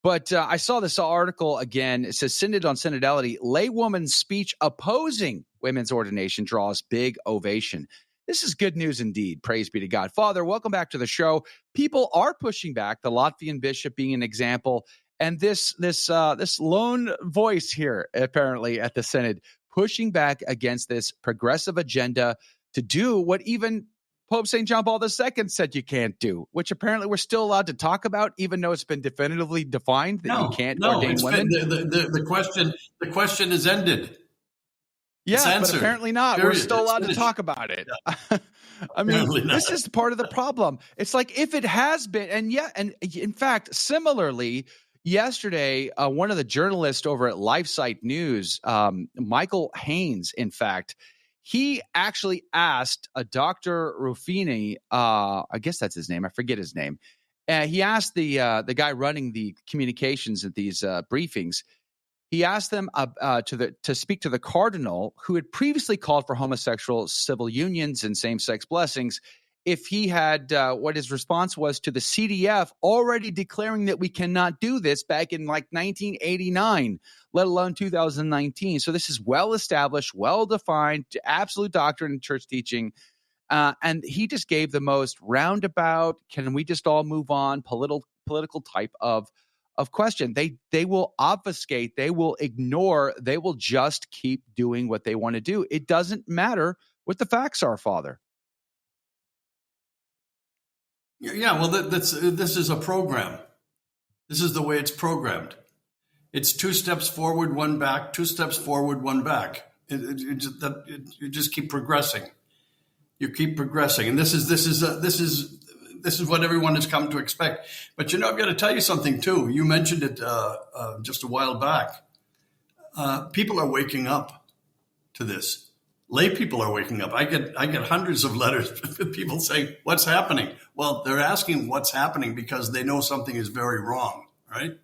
But I saw this article again. It says Synod on synodality, laywoman's speech opposing women's ordination draws big ovation. This is good news indeed. Praise be to God. Father, welcome back to the show. People are pushing back, the Latvian bishop being an example, and this lone voice here, apparently at the Synod, pushing back against this progressive agenda to do what even Pope St. John Paul II said you can't do, which apparently we're still allowed to talk about, even though it's been definitively defined that you can't ordain women. The question is ended. Yeah, but apparently not. Period. We're still allowed to talk about it. Yeah. I mean, this is part of the problem. It's like if it has been, and in fact, similarly, yesterday, one of the journalists over at LifeSite News, Michael Haynes, in fact, he actually asked a Dr. Ruffini, I guess that's his name. I forget his name. He asked the guy running the communications at these briefings. He asked them to speak to the cardinal who had previously called for homosexual civil unions and same-sex blessings. If he had what his response was to the CDF already declaring that we cannot do this back in like 1989, let alone 2019. So this is well-established, well-defined, absolute doctrine and church teaching. And he just gave the most roundabout, can we just all move on, political type of question. They will obfuscate, they will ignore, they will just keep doing what they want to do. It doesn't matter what the facts are, Father. Yeah, well, this is a program. This is the way it's programmed. It's 2 steps forward, 1 back, 2 steps forward, 1 back. You just keep progressing. You keep progressing, and this is what everyone has come to expect. But I've got to tell you something too. You mentioned it just a while back. People are waking up to this. Lay people are waking up. I get hundreds of letters with people saying, "What's happening?" Well, they're asking what's happening because they know something is very wrong, right?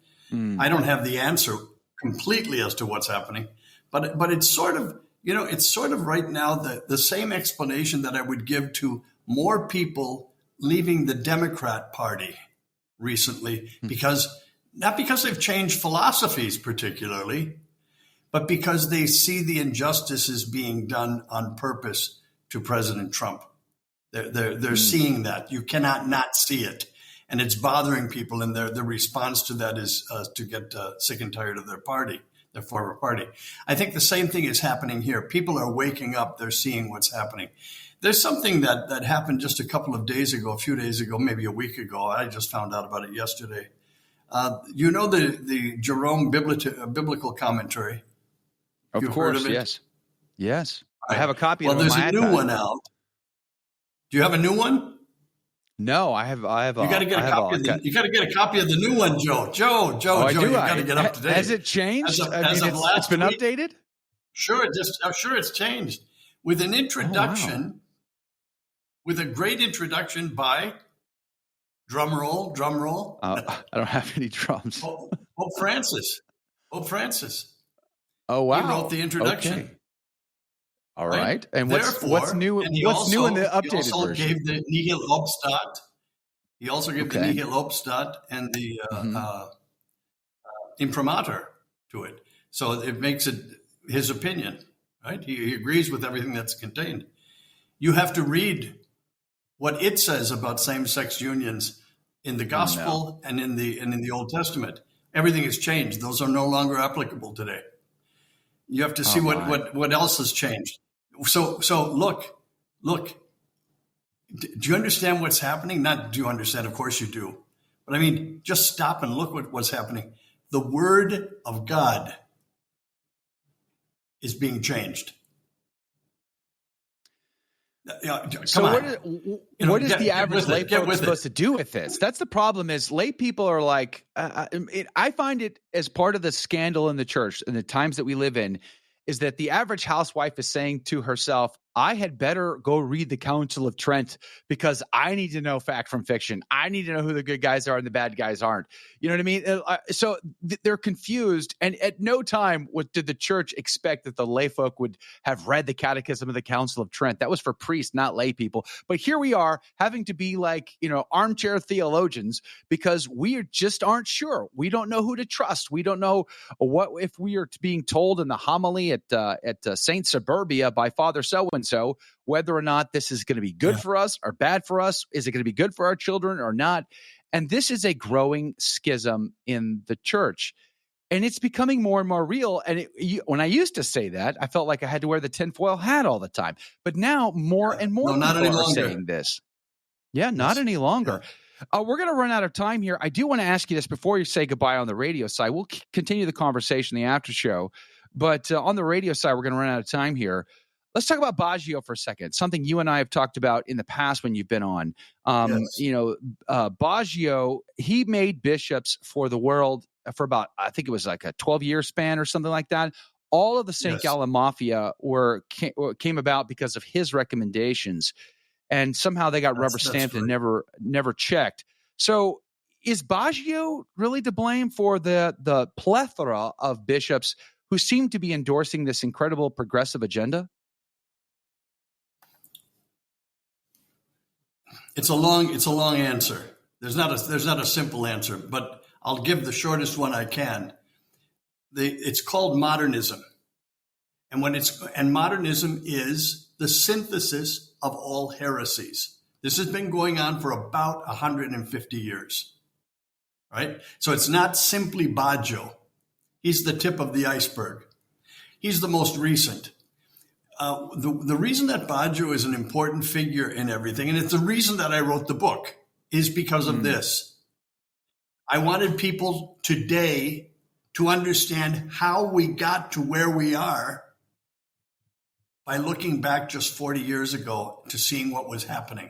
I don't have the answer completely as to what's happening, but it's sort of right now the same explanation that I would give to more people leaving the Democrat Party recently, not because they've changed philosophies particularly, but because they see the injustices being done on purpose to President Trump. They're seeing that. You cannot not see it. and it's bothering people, and their response to that is to get sick and tired of their former party. I think the same thing is happening here. People are waking up. They're seeing what's happening. There's something that happened just a few days ago, maybe a week ago. I just found out about it yesterday. The Jerome biblical commentary? Of course, heard of it? Yes. I have a copy of it. Well, there's a new one out. Do you have a new one? No, I have. You got to get a copy. You got to get a copy of the new one, Joe. Joe. You got to get up to date. Has it changed? It's been updated. Sure, it's changed with an introduction, with a great introduction by drum roll. I don't have any drums. Pope Francis. Oh wow! He wrote the introduction. Okay. All right. And what's new? What's new in the updated version? Gave the nihil obstat. He also gave the nihil obstat and the imprimatur to it. So it makes it his opinion, right? He agrees with everything that's contained. You have to read what it says about same-sex unions in the gospel and in the Old Testament. Everything has changed. Those are no longer applicable today. You have to see what else has changed. So look. Do you understand what's happening? Not do you understand? Of course you do. But I mean, just stop and look what's happening. The word of God is being changed. What is the average lay folk supposed to do with this? That's the problem. Is lay people are like, I find it as part of the scandal in the church and the times that we live in, is that the average housewife is saying to herself, I had better go read the Council of Trent because I need to know fact from fiction. I need to know who the good guys are and the bad guys aren't. You know what I mean? So they're confused. And at no time did the church expect that the lay folk would have read the Catechism of the Council of Trent. That was for priests, not lay people. But here we are having to be like, armchair theologians because we just aren't sure. We don't know who to trust. We don't know what if we are being told in the homily at St. Suburbia by Father so-and-so, whether or not this is going to be good for us or bad for us. Is it going to be good for our children or not? And this is a growing schism in the church. And it's becoming more and more real. And when I used to say that, I felt like I had to wear the tinfoil hat all the time. But now more and more people are saying this. Yeah, not any longer. Yeah. We're going to run out of time here. I do want to ask you this before you say goodbye on the radio side. We'll continue the conversation in the after show. But on the radio side, we're going to run out of time here. Let's talk about Baggio for a second, something you and I have talked about in the past when you've been on. Baggio, he made bishops for the world for about, I think it was like a 12-year span or something like that. All of the St. Gallen Mafia came about because of his recommendations. And somehow they got rubber stamped and never checked. So is Baggio really to blame for the plethora of bishops who seem to be endorsing this incredible progressive agenda? It's a long answer. There's not a simple answer, but I'll give the shortest one I can. It's called modernism. And modernism is the synthesis of all heresies. This has been going on for about 150 years. Right? So it's not simply Baggio. He's the tip of the iceberg. He's the most recent. The reason that Baggio is an important figure in everything, and it's the reason that I wrote the book, is because of this. I wanted people today to understand how we got to where we are by looking back just 40 years ago to seeing what was happening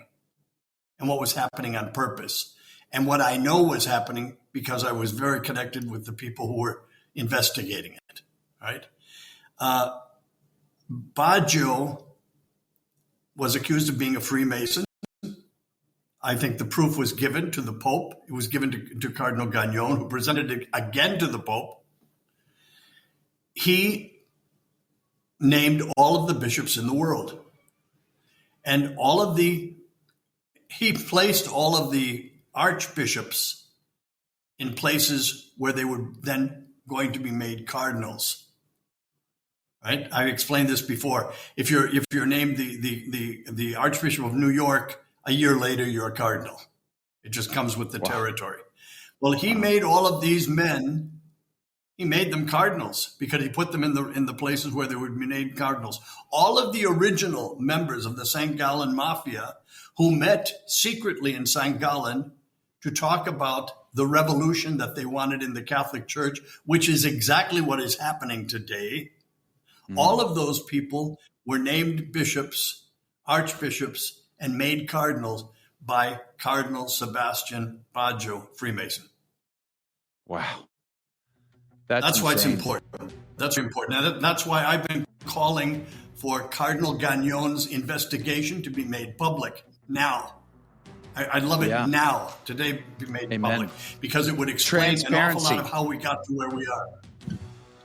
and what was happening on purpose. And what I know was happening because I was very connected with the people who were investigating it, right? Baggio was accused of being a Freemason. I think the proof was given to the Pope. It was given to Cardinal Gagnon, who presented it again to the Pope. He named all of the bishops in the world. And he placed all of the archbishops in places where they were then going to be made cardinals. Right? I explained this before. If you're named the Archbishop of New York, a year later you're a cardinal. It just comes with the territory. Well, he made all of these men, he made them cardinals because he put them in the places where they would be made cardinals. All of the original members of the St. Gallen Mafia who met secretly in St. Gallen to talk about the revolution that they wanted in the Catholic Church, which is exactly what is happening today. All of those people were named bishops, archbishops, and made cardinals by Cardinal Sebastian Baggio, Freemason. Wow. That's why it's important. That's important. And that's why I've been calling for Cardinal Gagnon's investigation to be made public now. I'd love it now, today, be made public, because it would explain an awful lot of how we got to where we are.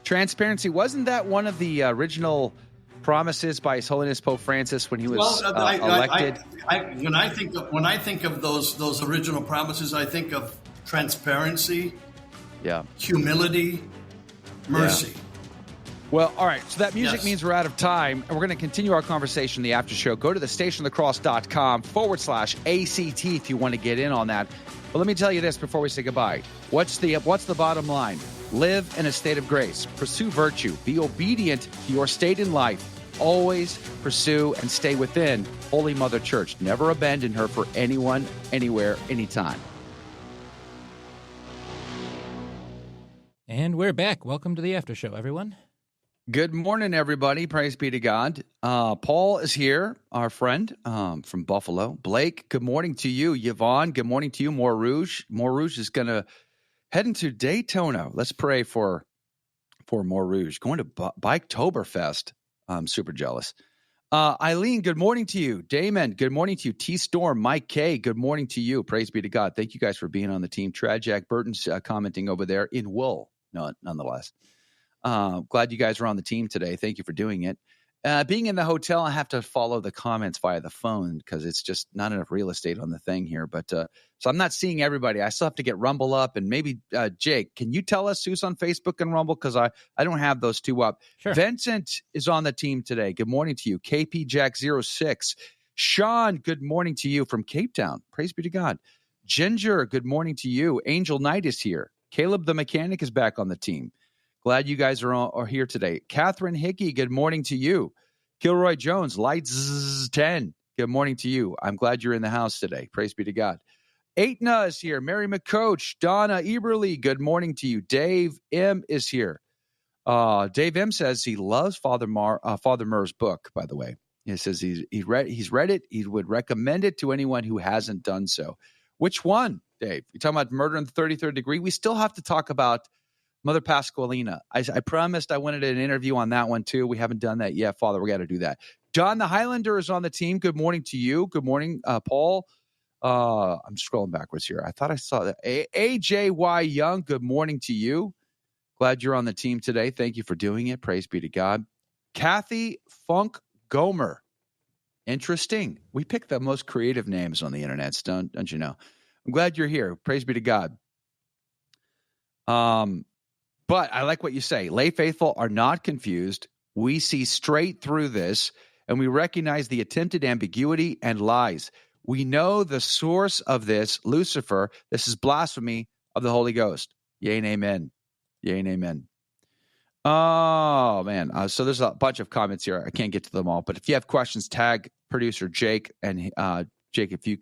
Transparency, wasn't that one of the original promises by His Holiness Pope Francis when he was elected? When I think of those original promises, I think of transparency, humility, mercy. Well, all right. So that music means we're out of time, and we're going to continue our conversation in the after show. Go to thestationofthecross.com/ACT if you want to get in on that. But let me tell you this before we say goodbye. What's the bottom line? Live in a state of grace. Pursue virtue. Be obedient to your state in life. Always pursue and stay within Holy Mother Church. Never abandon her for anyone, anywhere, anytime. And we're back. Welcome to the after show, everyone. Good morning, everybody. Praise be to God. Paul is here, our friend from Buffalo. Blake, good morning to you. Yvonne, good morning to you. Murr Rouge. Murr Rouge is going to head into Daytona. Let's pray for Murr Rouge. Going to Biketoberfest. I'm super jealous. Eileen, good morning to you. Damon, good morning to you. T-Storm, Mike K, good morning to you. Praise be to God. Thank you guys for being on the team. Jack Burton's commenting over there in wool, nonetheless. Glad you guys are on the team today. Thank you for doing it. Being in the hotel, I have to follow the comments via the phone because it's just not enough real estate on the thing here. But so I'm not seeing everybody. I still have to get Rumble up. And maybe, Jake, can you tell us who's on Facebook and Rumble? Because I don't have those two up. Sure. Vincent is on the team today. Good morning to you. KP Jack 06. Sean, good morning to you from Cape Town. Praise be to God. Ginger, good morning to you. Angel Knight is here. Caleb the mechanic is back on the team. Glad you guys are here today. Catherine Hickey, good morning to you. Kilroy Jones, Lights 10, good morning to you. I'm glad you're in the house today. Praise be to God. Aitna is here. Mary McCoach, Donna Eberly, good morning to you. Dave M is here. Dave M says he loves Father Murr's book, by the way. He says he's read it. He would recommend it to anyone who hasn't done so. Which one, Dave? You're talking about Murder in the 33rd Degree? We still have to talk about Mother Pasqualina. I promised I wanted an interview on that one too. We haven't done that yet, Father. We got to do that. John the Highlander is on the team. Good morning to you. Good morning, Paul. I'm scrolling backwards here. I thought I saw that. AJY Young, good morning to you. Glad you're on the team today. Thank you for doing it. Praise be to God. Kathy Funk Gomer. Interesting. We pick the most creative names on the internet, don't you know? I'm glad you're here. Praise be to God. But I like what you say. Lay faithful are not confused. We see straight through this, and we recognize the attempted ambiguity and lies. We know the source of this, Lucifer. This is blasphemy of the Holy Ghost. Yea and amen. Yea and amen. Oh, man. So there's a bunch of comments here. I can't get to them all. But if you have questions, tag producer Jake. And Jake, if you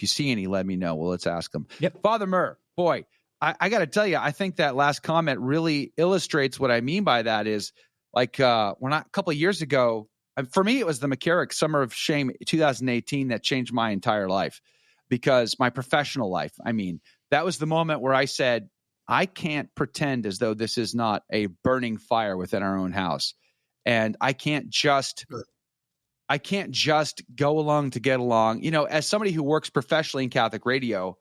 see any, let me know. Well, let's ask them. Yep. Father Murr, boy. I got to tell you, I think that last comment really illustrates what I mean by that is like a couple of years ago, for me, it was the McCarrick Summer of Shame 2018 that changed my entire life because my professional life, that was the moment where I said, I can't pretend as though this is not a burning fire within our own house. And I can't just go along to get along. As somebody who works professionally in Catholic radio,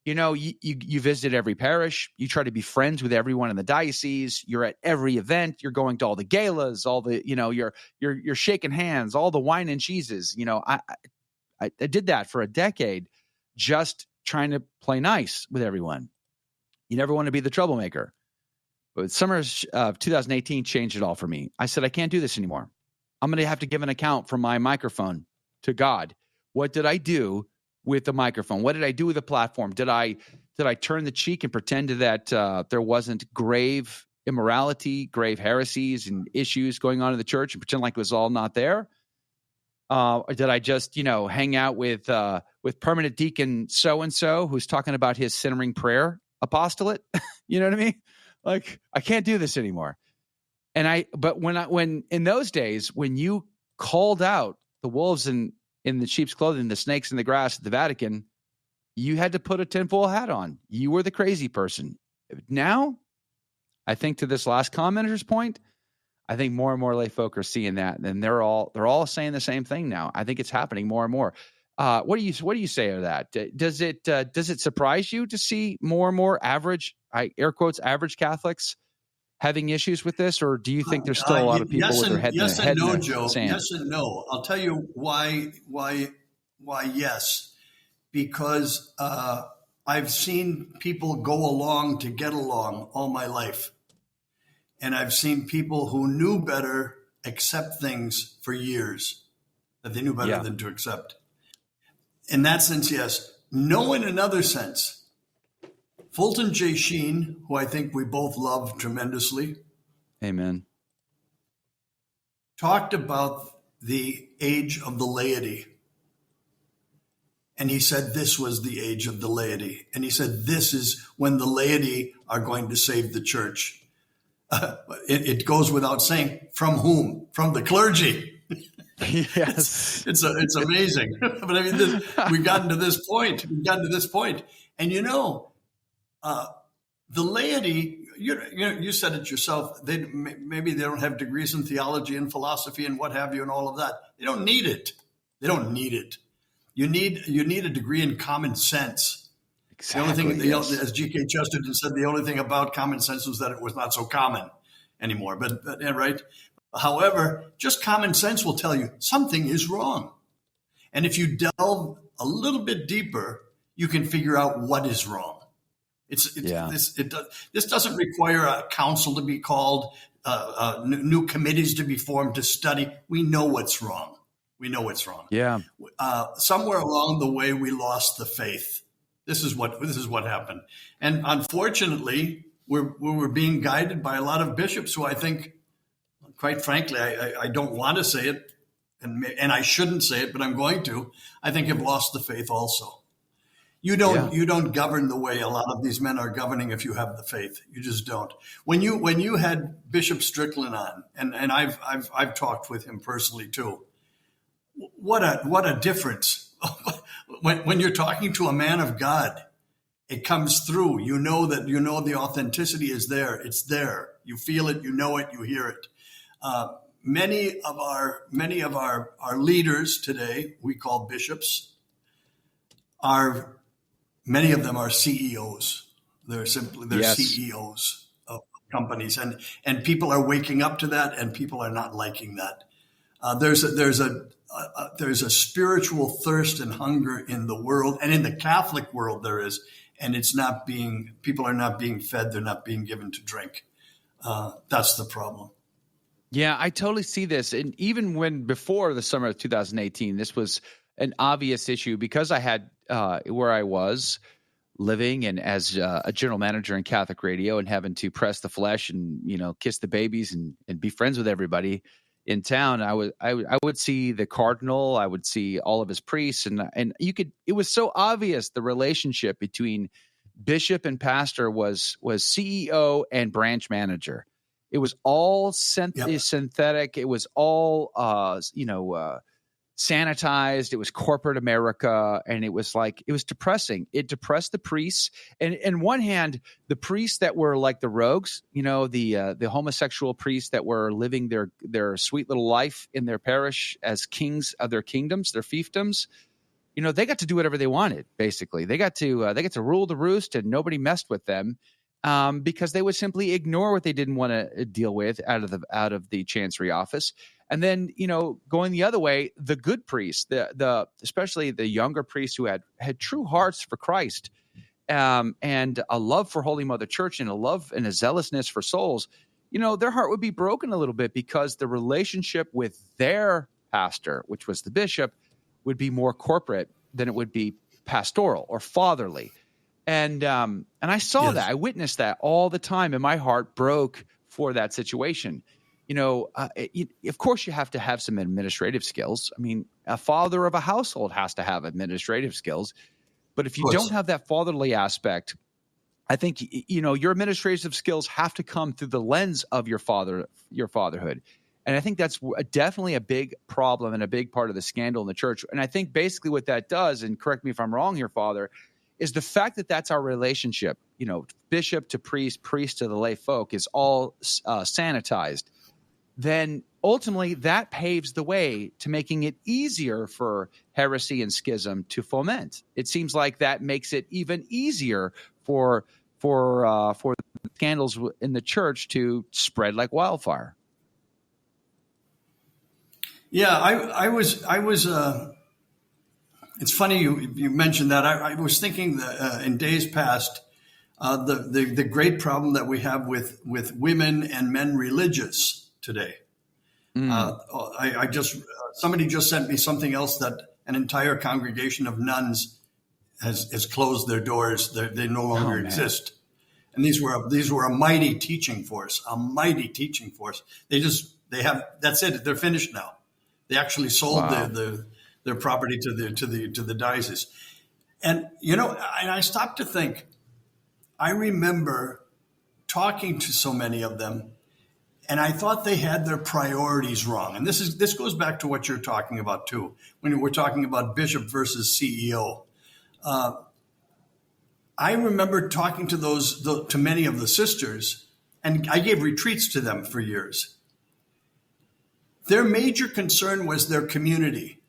you visit every parish. You try to be friends with everyone in the diocese. You're at every event. You're going to all the galas, all the, you're shaking hands, all the wine and cheeses. I did that for a decade, just trying to play nice with everyone. You never want to be the troublemaker. But summer of 2018 changed it all for me. I said, I can't do this anymore. I'm going to have to give an account for my microphone to God. What did I do with the microphone? What did I do with the platform? Did I turn the cheek and pretend that there wasn't grave immorality, grave heresies and issues going on in the church and pretend like it was all not there? Or did I just, hang out with permanent deacon so-and-so who's talking about his centering prayer apostolate? You know what I mean? Like, I can't do this anymore. But when in those days, when you called out the wolves in the sheep's clothing, the snakes in the grass at the Vatican, you had to put a tinfoil hat on. You were the crazy person. Now, I think to this last commenter's point, I think more and more lay folk are seeing that, and they're all saying the same thing now. I think it's happening more and more. What do you say to that? Does it surprise you to see more and more average, air quotes, average Catholics having issues with this, or do you think there's still a lot of people with their head in the sand? Yes and no. I'll tell you why yes. Because I've seen people go along to get along all my life. And I've seen people who knew better accept things for years that they knew better than to accept. In that sense, yes. No, in another sense. Fulton J. Sheen, who I think we both love tremendously. Amen. Talked about the age of the laity. And he said this was the age of the laity. And he said this is when the laity are going to save the church. It goes without saying, from whom? From the clergy. Yes. It's amazing. But I mean, we've gotten to this point. And the laity, you said it yourself, maybe they don't have degrees in theology and philosophy and what have you and all of that. They don't need it. You need a degree in common sense. Exactly. The only thing, as G.K. Chesterton said, the only thing about common sense was that it was not so common anymore. But right. However, just common sense will tell you something is wrong. And if you delve a little bit deeper, you can figure out what is wrong. This doesn't require a council to be called, new committees to be formed to study. We know what's wrong. Yeah. Somewhere along the way, we lost the faith. This is what happened. And unfortunately, we're being guided by a lot of bishops who I think, quite frankly, I don't want to say it, and I shouldn't say it, but I'm going to. I think have lost the faith also. You don't govern the way a lot of these men are governing if you have the faith. You just don't. When you had Bishop Strickland on, and I've talked with him personally too. What a difference. When you're talking to a man of God, it comes through. You know the authenticity is there. It's there. You feel it. You know it. You hear it. Many of our leaders today, we call bishops, many of them are CEOs. They're CEOs of companies, and people are waking up to that, and people are not liking that. There's a spiritual thirst and hunger in the world, and in the Catholic world there is, and people are not being fed. They're not being given to drink. That's the problem. Yeah, I totally see this. And even when before the summer of 2018, this was an obvious issue because I had where I was living and as a general manager in Catholic radio and having to press the flesh and, kiss the babies and be friends with everybody in town. I would see the cardinal, I would see all of his priests, and it was so obvious the relationship between bishop and pastor was CEO and branch manager. It was all synthetic. It was all sanitized. It was corporate America, and it was depressing. It depressed the priests. And on one hand, the priests that were like the rogues, the homosexual priests that were living their sweet little life in their parish as kings of their kingdoms, their fiefdoms, they got to do whatever they wanted. Basically, they got to rule the roost, and nobody messed with them. Because they would simply ignore what they didn't want to deal with out of the chancery office. And then, going the other way, the good priests, especially the younger priests who had true hearts for Christ, and a love for Holy Mother Church and a love and a zealousness for souls, their heart would be broken a little bit because the relationship with their pastor, which was the bishop, would be more corporate than it would be pastoral or fatherly. And I saw that. I witnessed that all the time, and my heart broke for that situation. Of course, you have to have some administrative skills. I mean, a father of a household has to have administrative skills. But if you don't have that fatherly aspect, I think, your administrative skills have to come through the lens of your fatherhood. And I think that's definitely a big problem and a big part of the scandal in the church. And I think basically what that does, and correct me if I'm wrong here, Father, is the fact that that's our relationship, bishop to priest, priest to the lay folk is all sanitized. Then ultimately that paves the way to making it easier for heresy and schism to foment. It seems like that makes it even easier for scandals in the church to spread like wildfire. Yeah, I was. It's funny you mentioned that. I was thinking that, in days past, the great problem that we have with women and men religious today. Somebody just sent me something else, that an entire congregation of nuns has closed their doors. They no longer exist. And these were a mighty teaching force, They have, that's it. They're finished now. They actually sold their property to the diocese. And, and I stopped to think, I remember talking to so many of them, and I thought they had their priorities wrong. And this goes back to what you're talking about too, when we're talking about bishop versus CEO. I remember talking to many of the sisters, and I gave retreats to them for years. Their major concern was their community.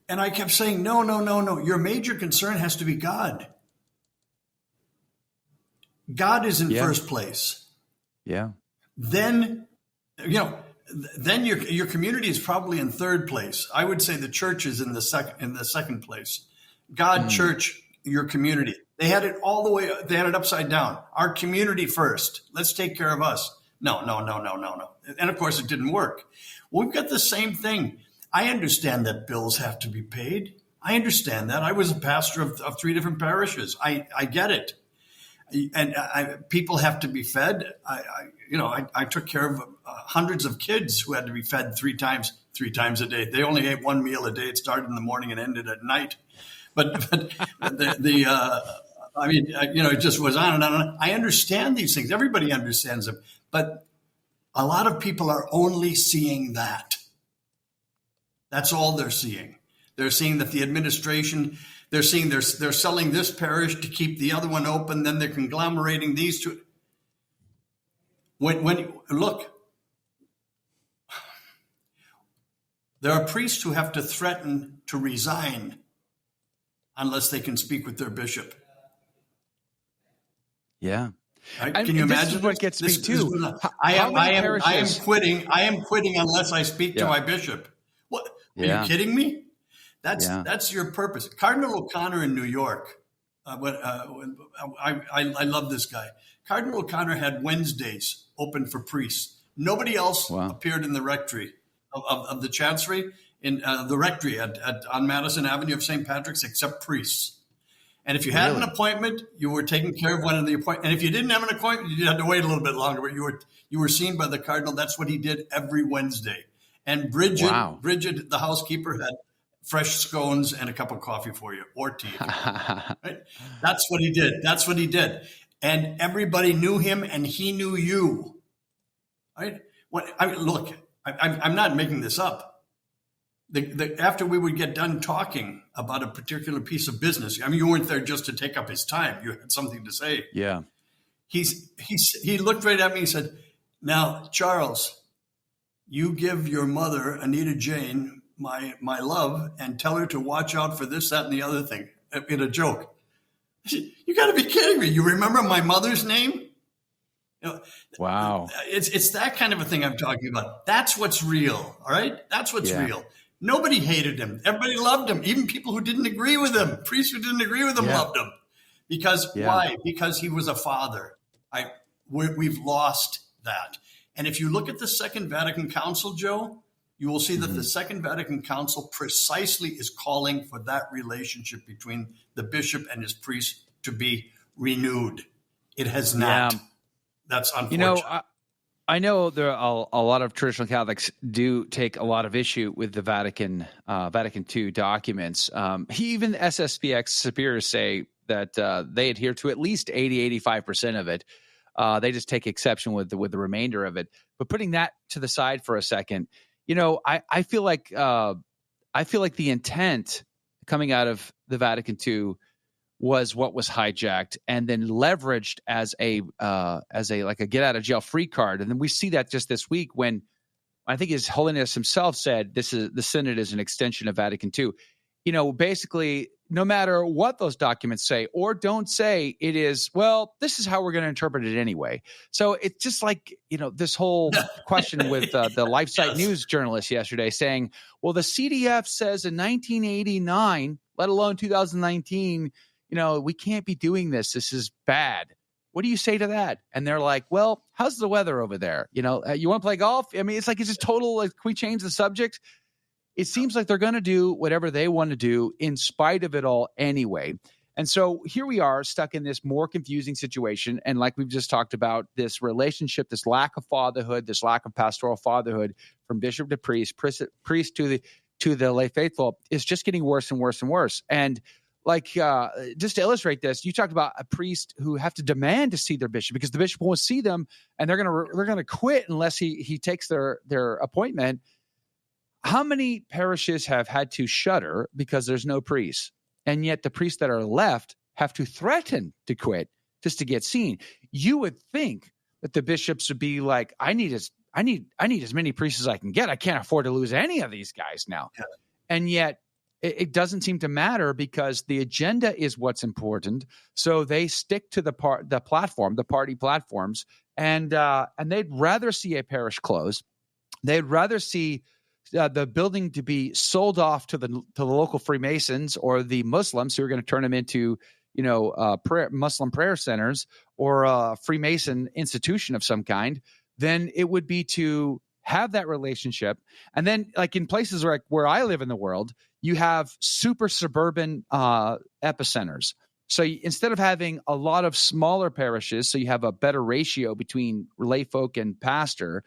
And I kept saying, no. Your major concern has to be God. God is in first place. Yeah. Then your community is probably in third place. I would say the church is in the second place. God, church, your community. They had it all the way. They had it upside down. Our community first. Let's take care of us. No. And of course, it didn't work. We've got the same thing. I understand that bills have to be paid. I understand that. I was a pastor of 3 different parishes. I get it. And people have to be fed. I took care of hundreds of kids who had to be fed three times a day. They only ate one meal a day. It started in the morning and ended at night. But it just was on and on. I understand these things. Everybody understands them. But a lot of people are only seeing that. That's all they're seeing. They're seeing that the administration, they're seeing they're selling this parish to keep the other one open. Then they're conglomerating these two. Look, there are priests who have to threaten to resign unless they can speak with their bishop. Yeah. Right? Can you imagine? This is what gets me too. I am quitting. I am quitting unless I speak to my bishop. What? Are you kidding me? That's your purpose. Cardinal O'Connor in New York. I love this guy. Cardinal O'Connor had Wednesdays open for priests. Nobody else appeared in the rectory of the chancery, in the rectory on Madison Avenue of St. Patrick's, except priests. And if you had an appointment, you were taking care of one of the appointments. And if you didn't have an appointment, you had to wait a little bit longer. But you were seen by the cardinal. That's what he did every Wednesday. And Bridget, the housekeeper, had fresh scones and a cup of coffee for you, or tea. Right? That's what he did. And everybody knew him, and he knew you. Right? I'm not making this up. After we would get done talking about a particular piece of business, I mean, you weren't there just to take up his time. You had something to say. Yeah. He looked right at me and said, "Now, Charles, you give your mother, Anita Jane, my love, and tell her to watch out for this, that, and the other thing," in a joke. I said, "You got to be kidding me. You remember my mother's name?" Wow. It's that kind of a thing I'm talking about. That's what's real. All right. That's what's real. Nobody hated him. Everybody loved him. Even people who didn't agree with him, priests who didn't agree with him, loved him. Because why? Because he was a father. We've lost that. And if you look at the Second Vatican Council, Joe, you will see that the Second Vatican Council precisely is calling for that relationship between the bishop and his priest to be renewed. It has not. Yeah. That's unfortunate. You know, I know there are a lot of traditional Catholics do take a lot of issue with the Vatican II documents. Even SSPX superiors say that they adhere to at least 80-85% of it. They just take exception with the remainder of it. But putting that to the side for a second, you know, I feel like the intent coming out of the Vatican II was what was hijacked and then leveraged as a like a get out of jail free card. And then we see that just this week when I think His Holiness himself said the Synod is an extension of Vatican II. You know, basically, no matter what those documents say or don't say, it is, well, this is how we're going to interpret it anyway. So it's just like, you know, this whole question with the LifeSite News journalist yesterday saying, well, the CDF says in 1989, let alone 2019, you know, we can't be doing this. This is bad. What do you say to that? And they're like, well, how's the weather over there? You know, you want to play golf? I mean, it's like, it's just total, like, can we change the subject? It seems like they're going to do whatever they want to do in spite of it all anyway. And so here we are stuck in this more confusing situation. And like we've just talked about, this relationship, this lack of fatherhood, this lack of pastoral fatherhood from bishop to priest to the lay faithful is just getting worse and worse and worse. And like, just to illustrate this, you talked about a priest who have to demand to see their bishop because the bishop won't see them, and they're gonna quit unless he takes their appointment. How many parishes have had to shutter because there's no priest, and yet the priests that are left have to threaten to quit just to get seen? You would think that the bishops would be like, I need as many priests as I can get. I can't afford to lose any of these guys now, and yet it doesn't seem to matter because the agenda is what's important. So they stick to the party platforms, and they'd rather see a parish close. They'd rather see the building to be sold off to the local Freemasons or the Muslims who are going to turn them into, you know, Muslim prayer centers or a Freemason institution of some kind, than it would be to have that relationship. And then, like in places where I live in the world, you have super suburban epicenters. So instead of having a lot of smaller parishes, so you have a better ratio between lay folk and pastor,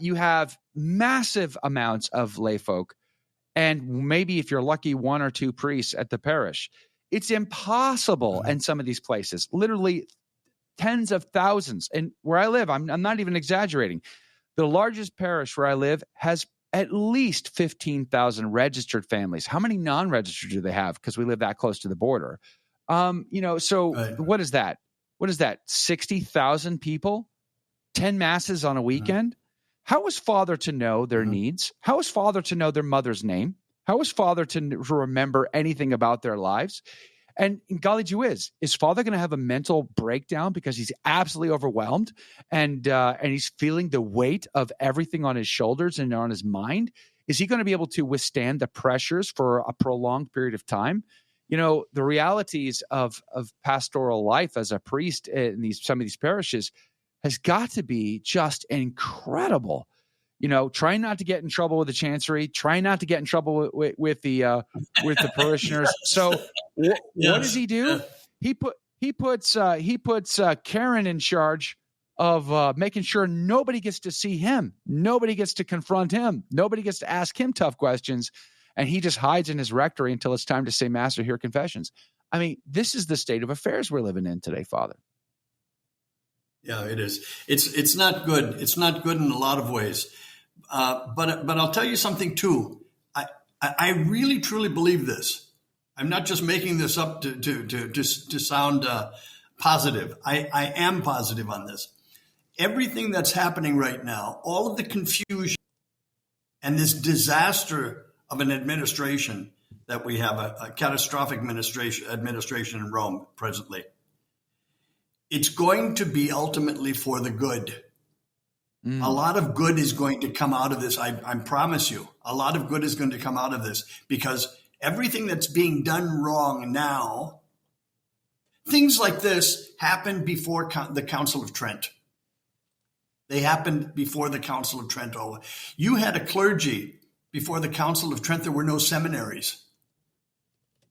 you have massive amounts of lay folk, and maybe if you're lucky, one or two priests at the parish. It's impossible in some of these places, literally tens of thousands. And where I live, I'm not even exaggerating. The largest parish where I live has at least 15,000 registered families. How many non-registered do they have? Because we live that close to the border. What is that? What is that? 60,000 people? 10 masses on a weekend? How is Father to know their needs? How is Father to know their mother's name? How is Father to remember anything about their lives? And golly gee whiz, is Father going to have a mental breakdown because he's absolutely overwhelmed and he's feeling the weight of everything on his shoulders and on his mind? Is he going to be able to withstand the pressures for a prolonged period of time? You know, the realities of pastoral life as a priest in some of these parishes has got to be just incredible. You know, trying not to get in trouble with the chancery, trying not to get in trouble with the parishioners. So what does he do? He puts Karen in charge of making sure nobody gets to see him, nobody gets to confront him, nobody gets to ask him tough questions, and he just hides in his rectory until it's time to say Mass or hear confessions. I mean, this is the state of affairs we're living in today, Father. Yeah, it is. It's not good. It's not good in a lot of ways. But I'll tell you something too. I really truly believe this. I'm not just making this up to sound positive. I am positive on this. Everything that's happening right now, all of the confusion and this disaster of an administration that we have, a catastrophic administration in Rome presently, it's going to be ultimately for the good. A lot of good is going to come out of this. I promise you, a lot of good is going to come out of this because everything that's being done wrong now, things like this happened before the Council of Trent. They happened before the Council of Trent. You had a clergy before the Council of Trent. There were no seminaries.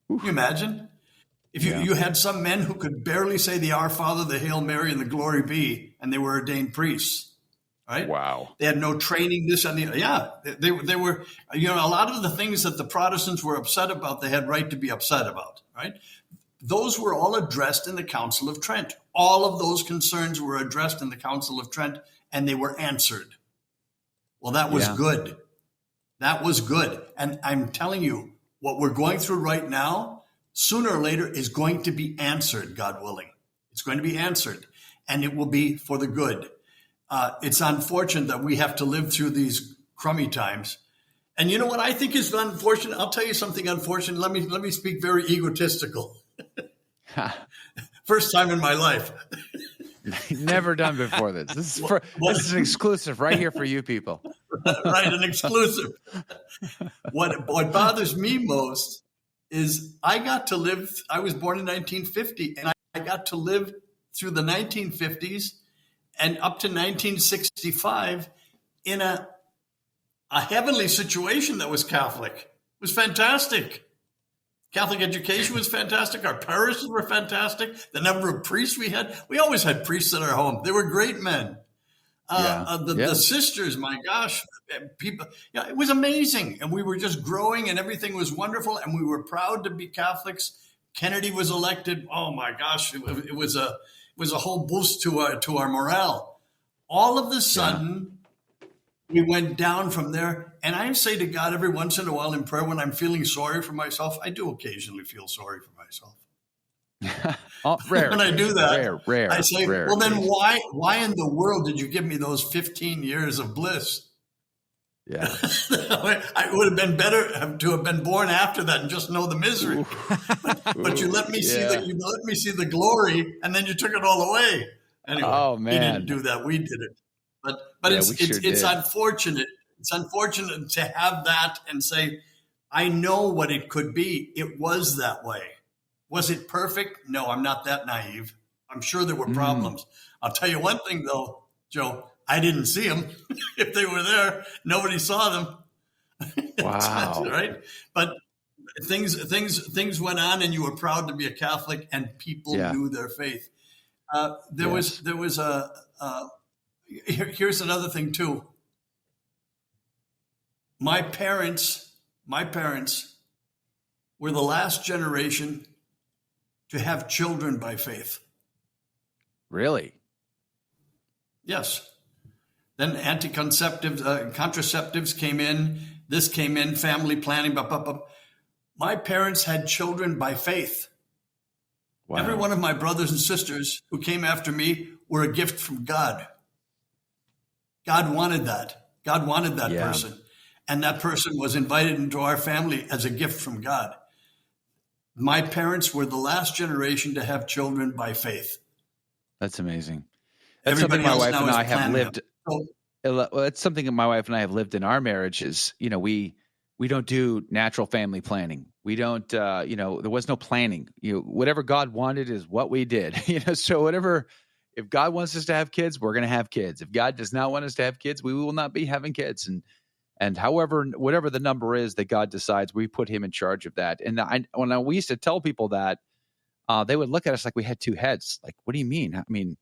Can you imagine? If you had some men who could barely say the Our Father, the Hail Mary, and the Glory Be, and they were ordained priests, right? Wow. They had no training, this and the, they were, a lot of the things that the Protestants were upset about, they had right to be upset about, right? Those were all addressed in the Council of Trent. All of those concerns were addressed in the Council of Trent, and they were answered. Well, that was good. That was good. And I'm telling you, what we're going through right now, sooner or later is going to be answered, God willing. It's going to be answered, and it will be for the good. It's unfortunate that we have to live through these crummy times. And you know what I think is unfortunate? I'll tell you something unfortunate. Let me speak very egotistical. First time in my life. Never done before this. This is an exclusive right here for you people. Right, an exclusive. What bothers me most is I was born in 1950, and I got to live through the 1950s and up to 1965 in a heavenly situation that was Catholic. It was fantastic. Catholic education was fantastic. Our parishes were fantastic. The number of priests we always had priests in our home. They were great men. The sisters, my gosh, people, it was amazing. And we were just growing and everything was wonderful. And we were proud to be Catholics. Kennedy was elected. Oh my gosh, it was a whole boost to our morale. All of a sudden, we went down from there. And I say to God every once in a while in prayer, when I'm feeling sorry for myself, I do occasionally feel sorry for myself. Rare. When I do that, rare. I say, well, then why in the world did you give me those 15 years of bliss? Yeah. I would have been better to have been born after that and just know the misery. But you let me see the glory, and then you took it all away. Anyway, oh man, he didn't do that. We did it. But it's unfortunate. It's unfortunate to have that and say, I know what it could be. It was that way. Was it perfect? No, I'm not that naive. I'm sure there were problems. I'll tell you one thing, though, Joe. I didn't see them. If they were there, nobody saw them. Wow. Right? But things went on, and you were proud to be a Catholic, and people knew their faith. Here's another thing too. My parents were the last generation to have children by faith. Really? Yes. Then contraceptives came in. This came in, family planning. My parents had children by faith. Wow. Every one of my brothers and sisters who came after me were a gift from God. God wanted that. God wanted that person. And that person was invited into our family as a gift from God. My parents were the last generation to have children by faith. That's amazing. That's something my wife and I have lived. It's something that my wife and I have lived in our marriage is, we don't do natural family planning. We don't, there was no planning. Whatever God wanted is what we did. So if God wants us to have kids, we're going to have kids. If God does not want us to have kids, we will not be having kids. And whatever the number is that God decides, we put him in charge of that. And when we used to tell people that, they would look at us like we had two heads. Like, what do you mean? I mean,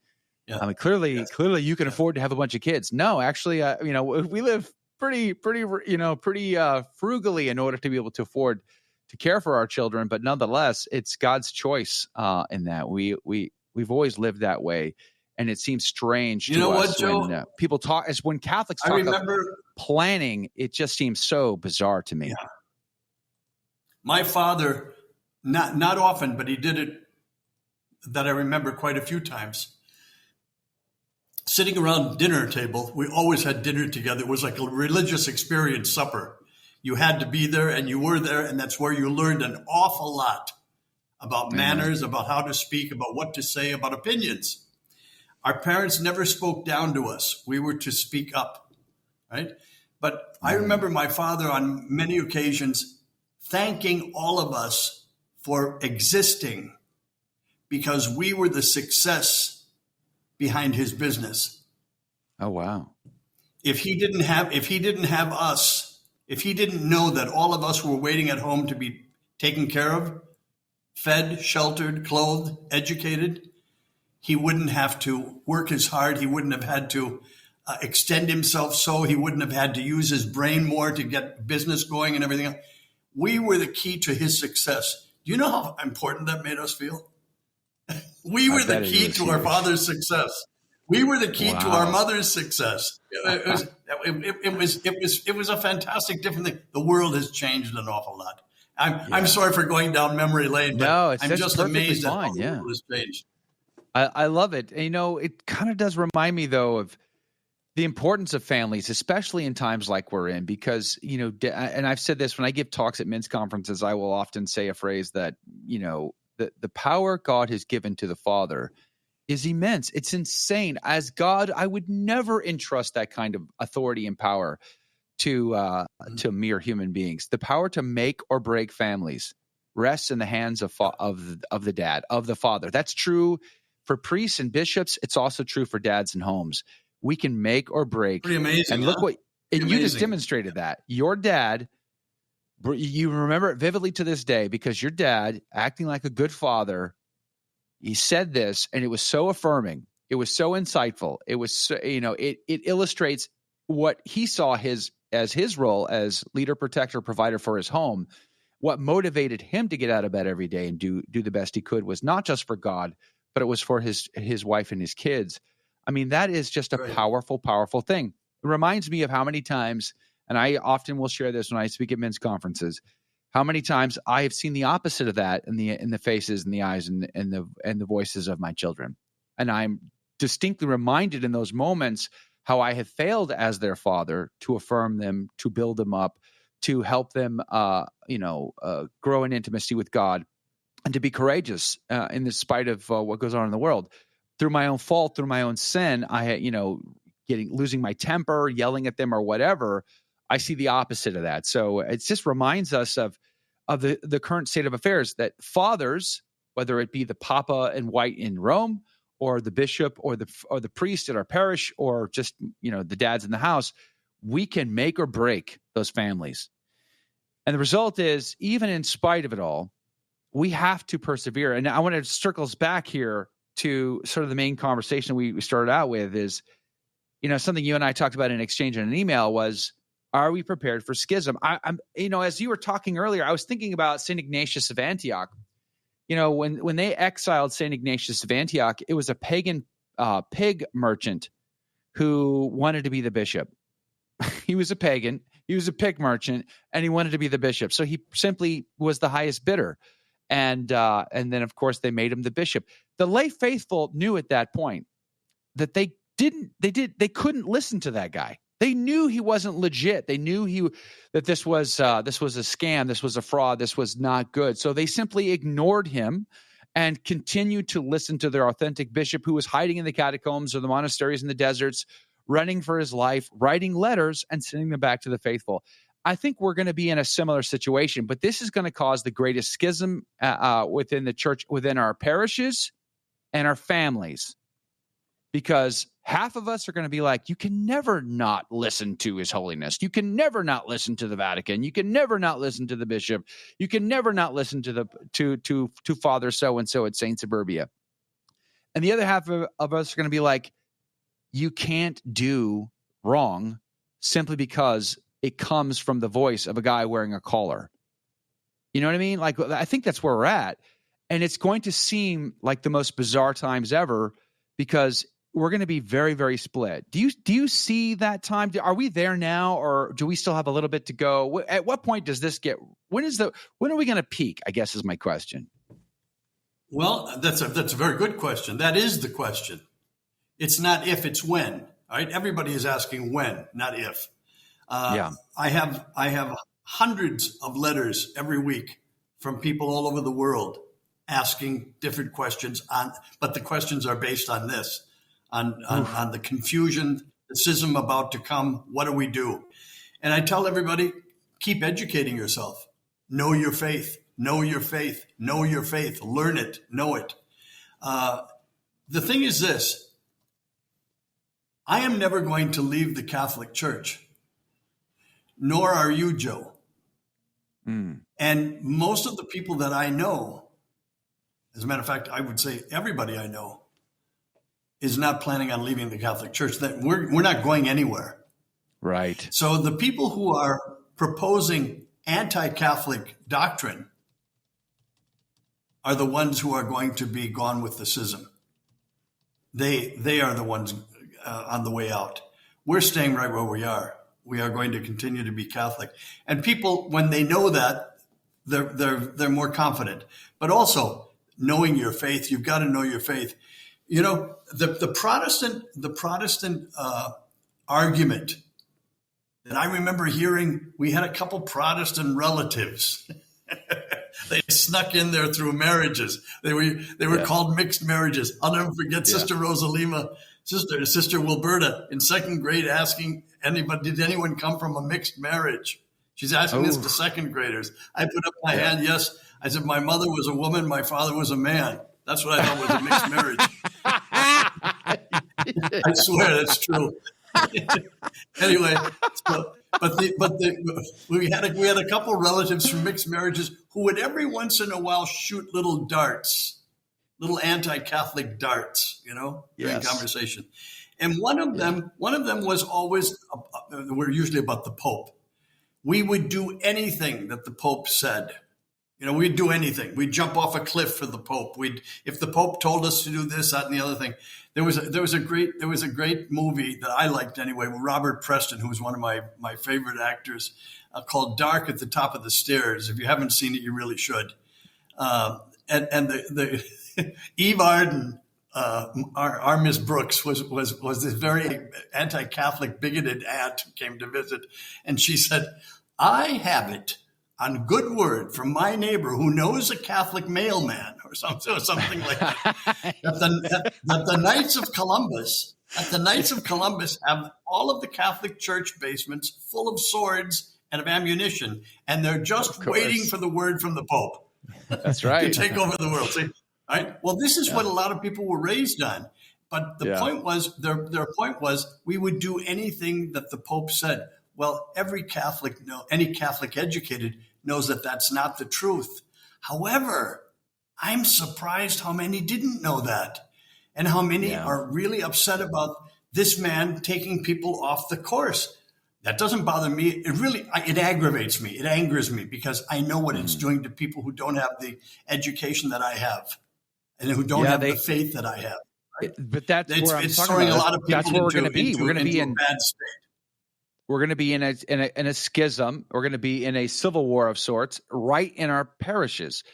clearly you can afford to have a bunch of kids. No, actually, we live pretty frugally in order to be able to afford to care for our children. But nonetheless, it's God's choice in that we've always lived that way. And it seems strange to us when people talk, as when Catholics talk about planning, it just seems so bizarre to me. Yeah. My father, not often, but he did it, that I remember quite a few times. Sitting around dinner table, we always had dinner together. It was like a religious experience supper. You had to be there, and you were there, and that's where you learned an awful lot about manners, about how to speak, about what to say, about opinions. Our parents never spoke down to us. We were to speak up, right? But I remember my father on many occasions thanking all of us for existing because we were the success behind his business. Oh, wow. If he didn't have us, if he didn't know that all of us were waiting at home to be taken care of, fed, sheltered, clothed, educated, he wouldn't have to work as hard. He wouldn't have had to extend himself so. He wouldn't have had to use his brain more to get business going and everything else. We were the key to his success. Do you know how important that made us feel? We were the key to our father's success. We were the key to our mother's success. It was a fantastic, different thing. The world has changed an awful lot. I'm sorry for going down memory lane, but I'm just amazed at how the world has changed. I love it. And, it kind of does remind me, though, of the importance of families, especially in times like we're in, because, and I've said this when I give talks at men's conferences, I will often say a phrase that, the power God has given to the Father is immense. It's insane. As God, I would never entrust that kind of authority and power to mere human beings. The power to make or break families rests in the hands of the dad, of the father. That's true for priests and bishops. It's also true for dads and homes. We can make or break. Pretty amazing. And look you just demonstrated that. Your dad, you remember it vividly to this day because your dad, acting like a good father, he said this, and it was so affirming. It was so insightful. It was, so, it illustrates what he saw as his role as leader, protector, provider for his home. What motivated him to get out of bed every day and do the best he could was not just for God, but it was for his wife and his kids. I mean, that is just a powerful, powerful thing. It reminds me of how many times, and I often will share this when I speak at men's conferences, how many times I have seen the opposite of that in the faces and the eyes and the voices of my children. And I'm distinctly reminded in those moments how I have failed as their father to affirm them, to build them up, to help them, grow in intimacy with God, and to be courageous in the spite of what goes on in the world. Through my own fault, through my own sin, I, losing my temper, yelling at them or whatever, I see the opposite of that. So it just reminds us of the current state of affairs, that fathers, whether it be the Papa in white in Rome or the bishop or the priest at our parish or just, the dads in the house, we can make or break those families. And the result is, even in spite of it all, we have to persevere. And I want to circle us back here to sort of the main conversation we started out with is, something you and I talked about in exchange in an email was, are we prepared for schism? I'm as you were talking earlier, I was thinking about St. Ignatius of Antioch. When they exiled St. Ignatius of Antioch, it was a pagan pig merchant who wanted to be the bishop. He was a pagan. He was a pig merchant, and he wanted to be the bishop. So he simply was the highest bidder. And then, of course, they made him the bishop. The lay faithful knew at that point that they couldn't listen to that guy. They knew he wasn't legit. They knew that this was a scam. This was a fraud. This was not good. So they simply ignored him and continued to listen to their authentic bishop, who was hiding in the catacombs or the monasteries in the deserts, running for his life, writing letters and sending them back to the faithful. I think we're going to be in a similar situation, but this is going to cause the greatest schism within the church, within our parishes and our families, because half of us are going to be like, you can never not listen to His Holiness. You can never not listen to the Vatican. You can never not listen to the bishop. You can never not listen to Father so-and-so at St. Suburbia. And the other half of us are going to be like, you can't do wrong simply because it comes from the voice of a guy wearing a collar. You know what I mean? Like, I think that's where we're at. And it's going to seem like the most bizarre times ever, because we're going to be very, very split. Do you see that time? Are we there now, or do we still have a little bit to go? At what point does this get? When are we going to peak? I guess is my question. Well, that's a very good question. That is the question. It's not if, it's when. All right, everybody is asking when, not if. I have hundreds of letters every week from people all over the world asking different questions but the questions are based on this. On the confusion, the schism about to come. What do we do? And I tell everybody, keep educating yourself. Know your faith. Know your faith. Know your faith. Learn it. Know it. The thing is this. I am never going to leave the Catholic Church, nor are you, Joe. And most of the people that I know, as a matter of fact, I would say everybody I know, is not planning on leaving the Catholic Church. That we're not going anywhere. Right. So the people who are proposing anti-Catholic doctrine are the ones who are going to be gone with the schism. They are the ones on the way out. We're staying right where we are. We are going to continue to be Catholic. And people, when they know that, they're more confident. But also, knowing your faith, you've got to know your faith. You know, the Protestant argument that I remember hearing, we had a couple Protestant relatives. They snuck in there through marriages. They were called mixed marriages. I'll never forget Sister Rosalima, Sister Wilberta in second grade asking anybody, did anyone come from a mixed marriage? She's asking this to second graders. I put up my hand, yes. I said, my mother was a woman, my father was a man. That's what I thought was a mixed marriage. I swear that's true. Anyway, we had a couple relatives from mixed marriages who would every once in a while shoot little darts, little anti-Catholic darts, during conversation. And one of them was always, we're usually about the Pope. We would do anything that the Pope said. We'd do anything. We'd jump off a cliff for the Pope. If the Pope told us to do this, that, and the other thing. There was a great movie that I liked anyway with Robert Preston, who was one of my favorite actors, called Dark at the Top of the Stairs. If you haven't seen it, you really should. And the Eve Arden, our Miss Brooks was this very anti-Catholic, bigoted aunt who came to visit, and she said, "I have it on good word from my neighbor who knows a Catholic mailman," or something like that. that the Knights of Columbus have all of the Catholic Church basements full of swords and of ammunition, and they're just waiting for the word from the Pope. That's right. To take over the world. See? All right. Well, this is what a lot of people were raised on. But the point was, their point was, we would do anything that the Pope said. Well, any Catholic educated knows that that's not the truth. However, I'm surprised how many didn't know that, and how many are really upset about this man taking people off the course. That doesn't bother me. It aggravates me. It angers me because I know what it's doing to people who don't have the education that I have, and who don't have the faith that I have. Right? But that's where I'm it's talking throwing about. A lot of people that's where we're going to be. We're going to be in a bad state. We're going to be in a schism. We're going to be in a civil war of sorts right in our parishes,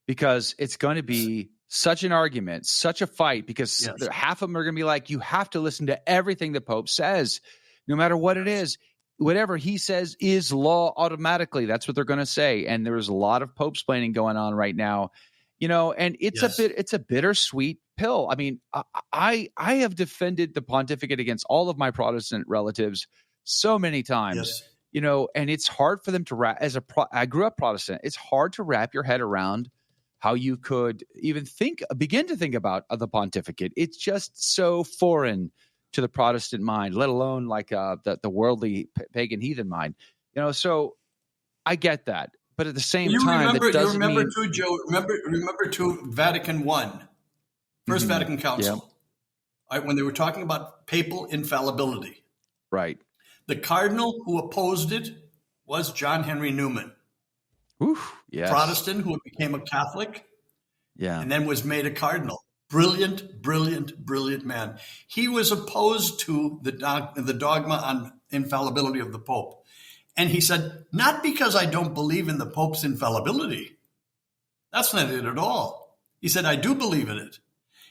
because it's going to be such an argument, such a fight, because half of them are going to be like, you have to listen to everything the Pope says, no matter what it is. Whatever he says is law automatically. That's what they're going to say. And there's a lot of Pope-splaining going on right now, and it's a bittersweet pill. I mean, I have defended the pontificate against all of my Protestant relatives so many times, and it's hard for them to wrap. I grew up Protestant. It's hard to wrap your head around how you could even begin to think about the pontificate. It's just so foreign to the Protestant mind, let alone like the worldly pagan heathen mind. So I get that, but at the same time, that doesn't mean too, Joe. Remember too, Vatican I, First Vatican Council, right, when they were talking about papal infallibility, right? The cardinal who opposed it was John Henry Newman, Protestant who became a Catholic, and then was made a cardinal. Brilliant, brilliant, brilliant man. He was opposed to the dogma on infallibility of the Pope. And he said, not because I don't believe in the Pope's infallibility. That's not it at all. He said, I do believe in it.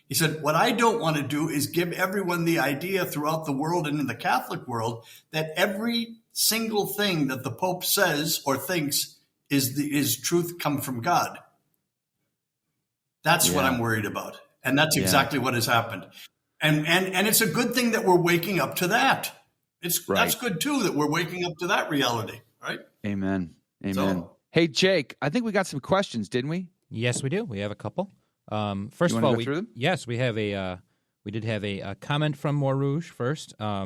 He said, what I don't want to do is give everyone the idea throughout the world and in the Catholic world that every single thing that the Pope says or thinks is truth come from God. That's what I'm worried about. And that's exactly what has happened. And it's a good thing that we're waking up to that. That's good too, that we're waking up to that reality, right? Amen. So, hey, Jake, I think we got some questions, didn't we? Yes, we do. We have a couple. First of all, through them? Yes, we have a We did have a comment from Montrouge first. Here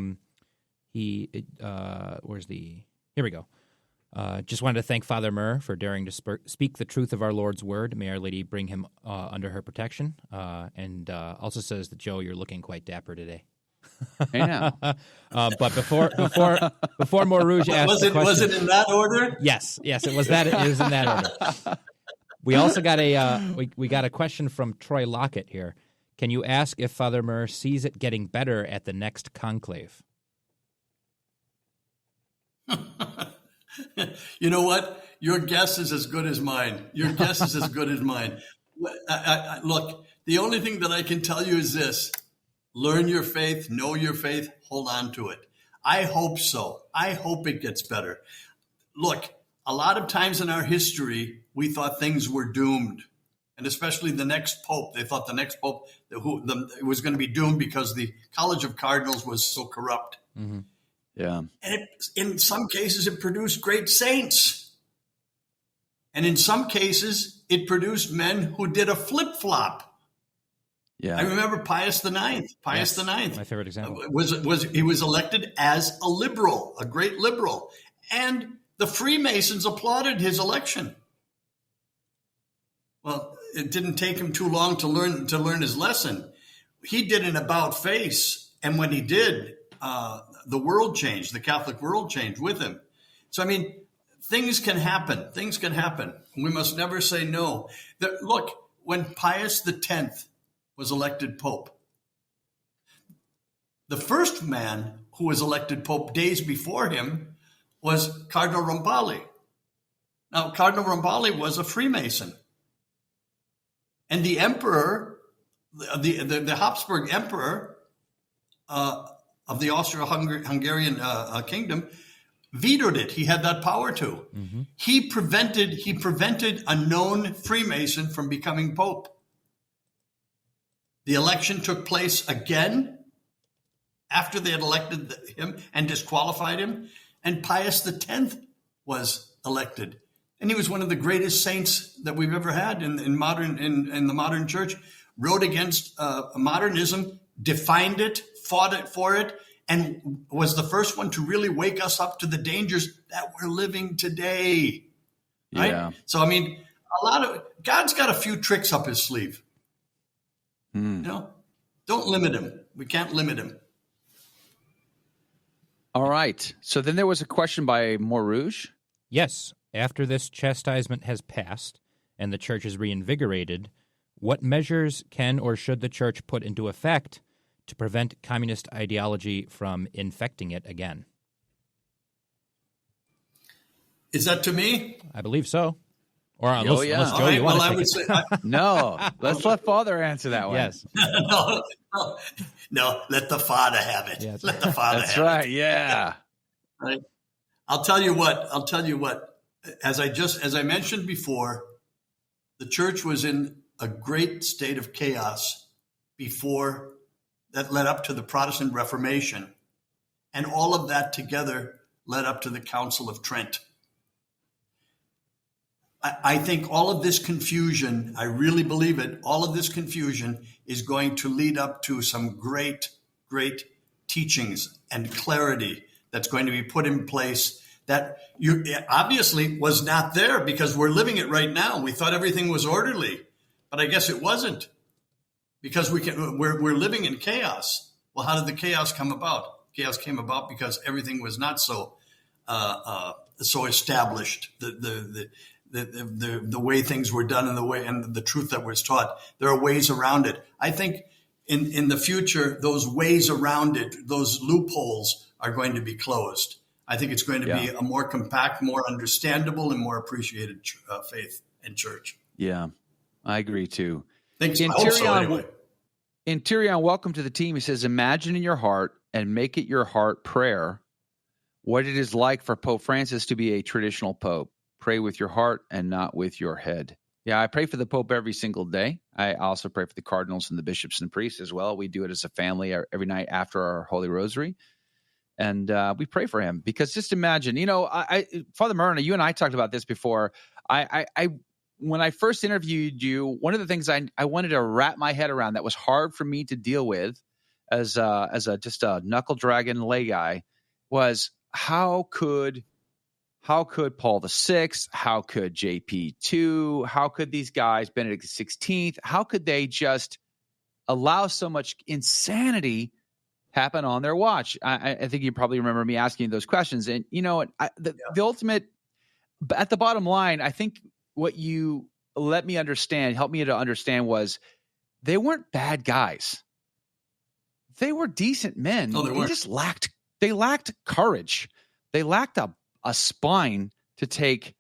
we go. Just wanted to thank Father Murr for daring to speak the truth of our Lord's word. May Our Lady bring him under her protection. And also says that, Joe, you're looking quite dapper today. Hey now. But before Montrouge asked the question, was it in that order? Yes, it was that. It was in that order. We also got we got a question from Troy Lockett here. Can you ask if Father Murr sees it getting better at the next conclave? You know what? Your guess is as good as mine. Look, the only thing that I can tell you is this. Learn your faith, know your faith, hold on to it. I hope so. I hope it gets better. Look, a lot of times in our history, we thought things were doomed. And especially the next pope, they thought the next pope it was going to be doomed because the College of Cardinals was so corrupt. Mm-hmm. Yeah. And in some cases, it produced great saints. And in some cases, it produced men who did a flip-flop. Yeah. I remember Pius IX. Pius IX. My favorite example. He was elected as a liberal, a great liberal. And the Freemasons applauded his election. Well, it didn't take him too long to learn his lesson. He did an about-face, and when he did, the world changed. The Catholic world changed with him. So, I mean, things can happen. Things can happen. We must never say no. Look, when Pius X was elected pope, the first man who was elected pope days before him was Cardinal Rombali. Now, Cardinal Rombali was a Freemason. And the emperor, the Habsburg emperor of the Austro-Hungarian kingdom, vetoed it. He had that power to. Mm-hmm. He prevented a known Freemason from becoming pope. The election took place again after they had elected him and disqualified him, and Pius X was elected. And he was one of the greatest saints that we've ever had in the modern church. Wrote against modernism, defined it, fought for it, and was the first one to really wake us up to the dangers that we're living today. Right? Yeah. So, I mean, God's got a few tricks up his sleeve. You know, don't limit him. We can't limit him. All right. So then there was a question by Montrouge. Yes. After this chastisement has passed and the church is reinvigorated, what measures can or should the church put into effect to prevent communist ideology from infecting it again? Is that to me? I believe so. Or unless Joe, you want to take it. No, let's let Father answer that one. Yes. No, let the Father have it. Yes. Let the Father have it. That's right, yeah. Right. I'll tell you what. As I mentioned before, the church was in a great state of chaos before that led up to the Protestant Reformation. And all of that together led up to the Council of Trent. I think all of this confusion, I really believe it, all of this confusion is going to lead up to some great, great teachings and clarity that's going to be put in place that obviously was not there because we're living it right now. We thought everything was orderly, but I guess it wasn't because we're living in chaos. Well, how did the chaos come about? Chaos came about because everything was not so established. The way things were done and the truth that was taught. There are ways around it. I think in the future, those ways around it, those loopholes are going to be closed. I think it's going to be a more compact, more understandable, and more appreciated faith and church. Yeah, I agree too. Thanks. Anyway. Tyrion, welcome to the team. He says, imagine in your heart and make it your heart prayer what it is like for Pope Francis to be a traditional pope. Pray with your heart and not with your head. Yeah, I pray for the Pope every single day. I also pray for the cardinals and the bishops and priests as well. We do it as a family every night after our Holy Rosary. And we pray for him because just imagine, Father Murr, you and I talked about this before. When I first interviewed you, one of the things I wanted to wrap my head around that was hard for me to deal with as a just a knuckle dragging lay guy was how could Paul VI, how could JP2, how could these guys, Benedict XVI, how could they just allow so much insanity happen on their watch? I think you probably remember me asking those questions. And, the ultimate, at the bottom line, I think what you helped me to understand was they weren't bad guys. They were decent men. No, they just lacked courage. They lacked a spine to take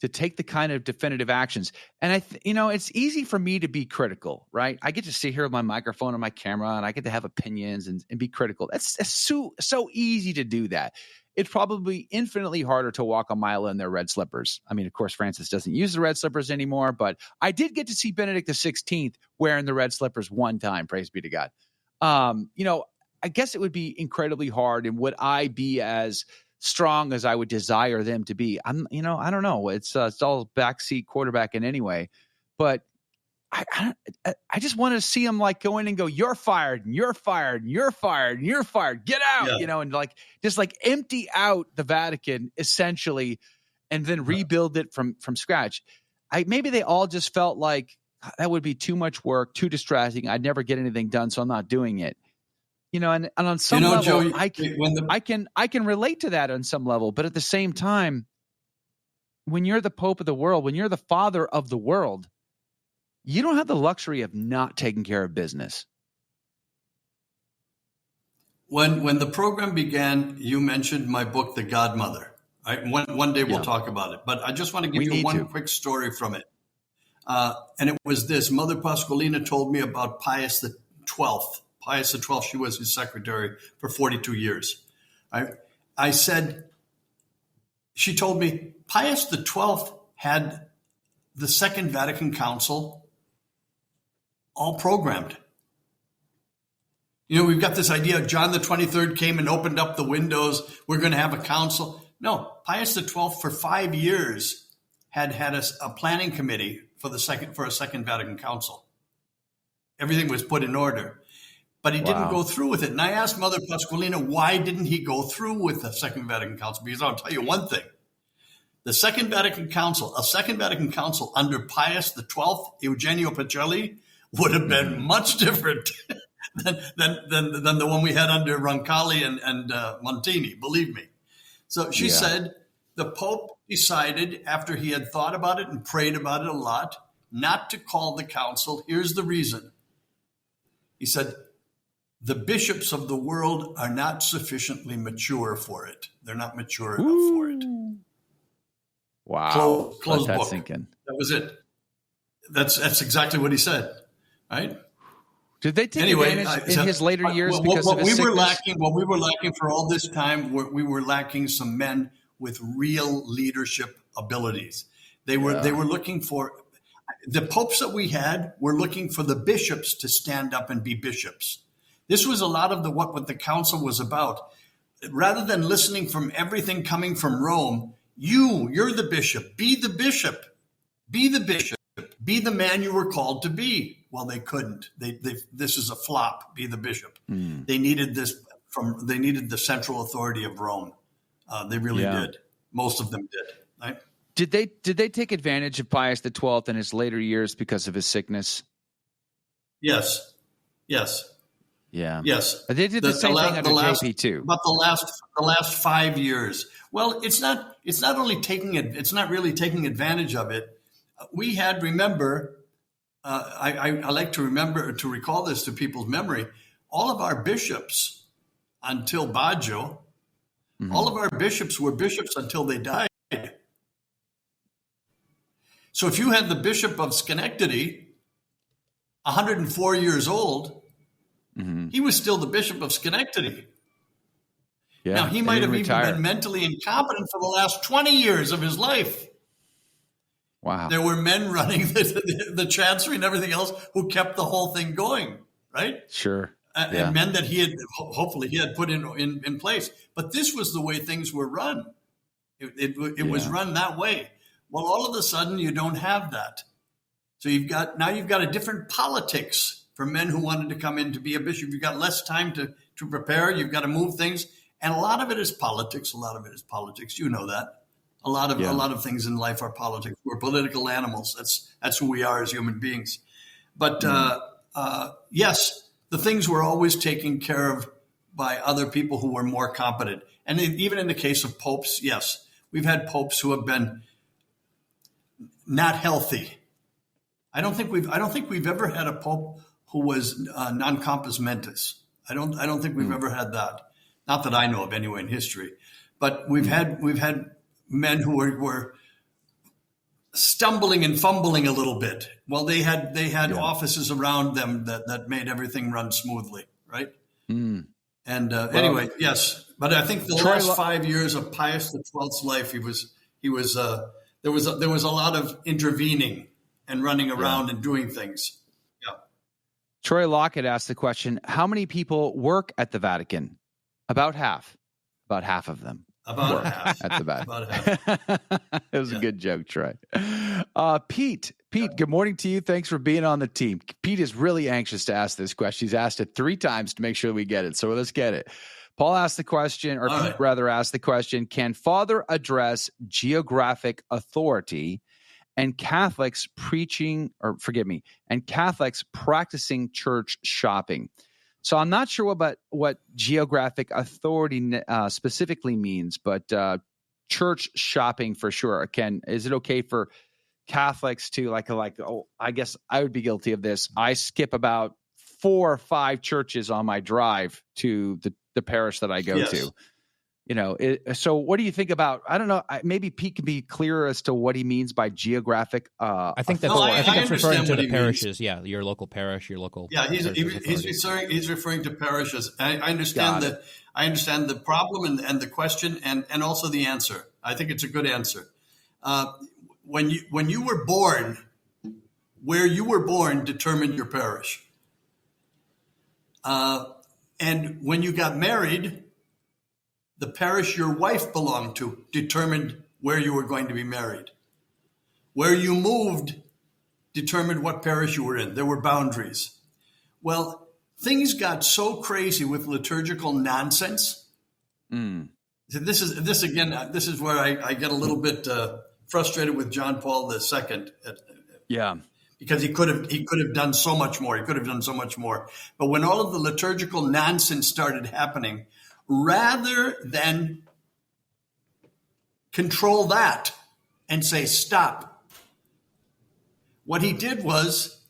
the kind of definitive actions. And it's easy for me to be critical, right? I get to sit here with my microphone and my camera, and I get to have opinions and be critical. That's so easy to do that. It's probably infinitely harder to walk a mile in their red slippers. I mean, of course, Francis doesn't use the red slippers anymore, but I did get to see Benedict XVI wearing the red slippers one time. Praise be to God. I guess it would be incredibly hard, and would I be as strong as I would desire them to be? I don't know. It's all backseat quarterbacking anyway, but I just want to see them like go in and go, you're fired, and you're fired, and you're fired, and you're fired. Get out, and just empty out the Vatican essentially, and then rebuild it from scratch. Maybe they all just felt like that would be too much work, too distracting. I'd never get anything done, so I'm not doing it. And on some level, Joe, I can relate to that on some level, but at the same time, when you're the Pope of the world, when you're the father of the world, you don't have the luxury of not taking care of business. When the program began, you mentioned my book, The Godmother. Right? One day we'll talk about it, but I just want to give you one quick story from it. And it was this. Mother Pasqualina told me about Pius XII. Pius XII, she was his secretary for 42 years. I said, she told me, Pius XII had the Second Vatican Council all programmed. We've got this idea of John the 23rd came and opened up the windows. We're going to have a council. No, Pius XII for 5 years had a planning committee for a Second Vatican Council. Everything was put in order. But he didn't go through with it. And I asked Mother Pasqualina, why didn't he go through with the Second Vatican Council? Because I'll tell you one thing. A Second Vatican Council under Pius XII, Eugenio Pacelli, would have been much different than the one we had under Roncalli and Montini, believe me. So she said the Pope decided, after he had thought about it and prayed about it a lot, not to call the council. Here's the reason. He said, the bishops of the world are not sufficiently mature for it. They're not mature enough for it. Wow. Close Let that book. sink in. That was it. That's exactly what he said. Right? Did they take advantage in his later years because of his sickness? What we were lacking for all this time, we were lacking some men with real leadership abilities. They were looking for, the popes that we had were looking for the bishops to stand up and be bishops. This was a lot of what the council was about. Rather than listening from everything coming from Rome, you're the bishop. Be the bishop. Be the bishop. Be the man you were called to be. Well, they couldn't. This is a flop. Be the bishop. They needed They needed the central authority of Rome. They really did. Most of them did. Right? Did they take advantage of Pius XII in his later years because of his sickness? Yes. Yeah. Yes. They did the same thing under JP too. About the last 5 years. Well, it's not really taking advantage of it. We had, remember, I like to recall this to people's memory. All of our bishops until Baggio, all of our bishops were bishops until they died. So if you had the Bishop of Schenectady, 104 years old, he was still the Bishop of Schenectady. Yeah, now, he might have even been mentally incompetent for the last 20 years of his life. Wow. There were men running the chancery and everything else who kept the whole thing going, right? Sure. And men that he had put in place. But this was the way things were run. It was run that way. Well, all of a sudden, you don't have that. So you've got a different politics for men who wanted to come in to be a bishop. You've got less time to prepare. You've got to move things. And a lot of it is politics. You know that. A lot of things in life are politics. We're political animals. That's who we are as human beings. But yes, the things were always taken care of by other people who were more competent. And even in the case of popes, yes, we've had popes who have been not healthy. I don't think we've ever had a pope who was non compos mentis. I don't think we've ever had that. Not that I know of anyway in history. But we've had men who were stumbling and fumbling a little bit. Well, they had offices around them that made everything run smoothly, right? And anyway, yes. But I think the last 5 years of Pius XII's life, there was a lot of intervening and running around and doing things. Yeah. Troy Lockett asked the question, how many people work at the Vatican? About half of them. About half at the Vatican. It was a good joke, Troy. Pete, good morning to you. Thanks for being on the team. Pete is really anxious to ask this question. He's asked it 3 times to make sure we get it. So let's get it. Paul asked the question, or Pete rather asked the question, can Father address geographic authority and Catholics practicing church shopping? So I'm not sure what geographic authority specifically means, but church shopping for sure. Is it okay for Catholics to I guess I would be guilty of this. I skip about 4 or 5 churches on my drive to the parish that I go to. So what do you think about? I don't know. Maybe Pete can be clearer as to what he means by geographic. I think that's referring to the parishes. Yeah, your local parish, your local. Yeah, he's referring to parishes. I understand that. I understand the problem and the question and also the answer. I think it's a good answer. When you were born, where you were born determined your parish. And when you got married, the parish your wife belonged to determined where you were going to be married. Where you moved determined what parish you were in. There were boundaries. Well, things got so crazy with liturgical nonsense. So this is where I get a little bit frustrated with John Paul II. Because he could have done so much more. But when all of the liturgical nonsense started happening, rather than control that and say, stop, what he did was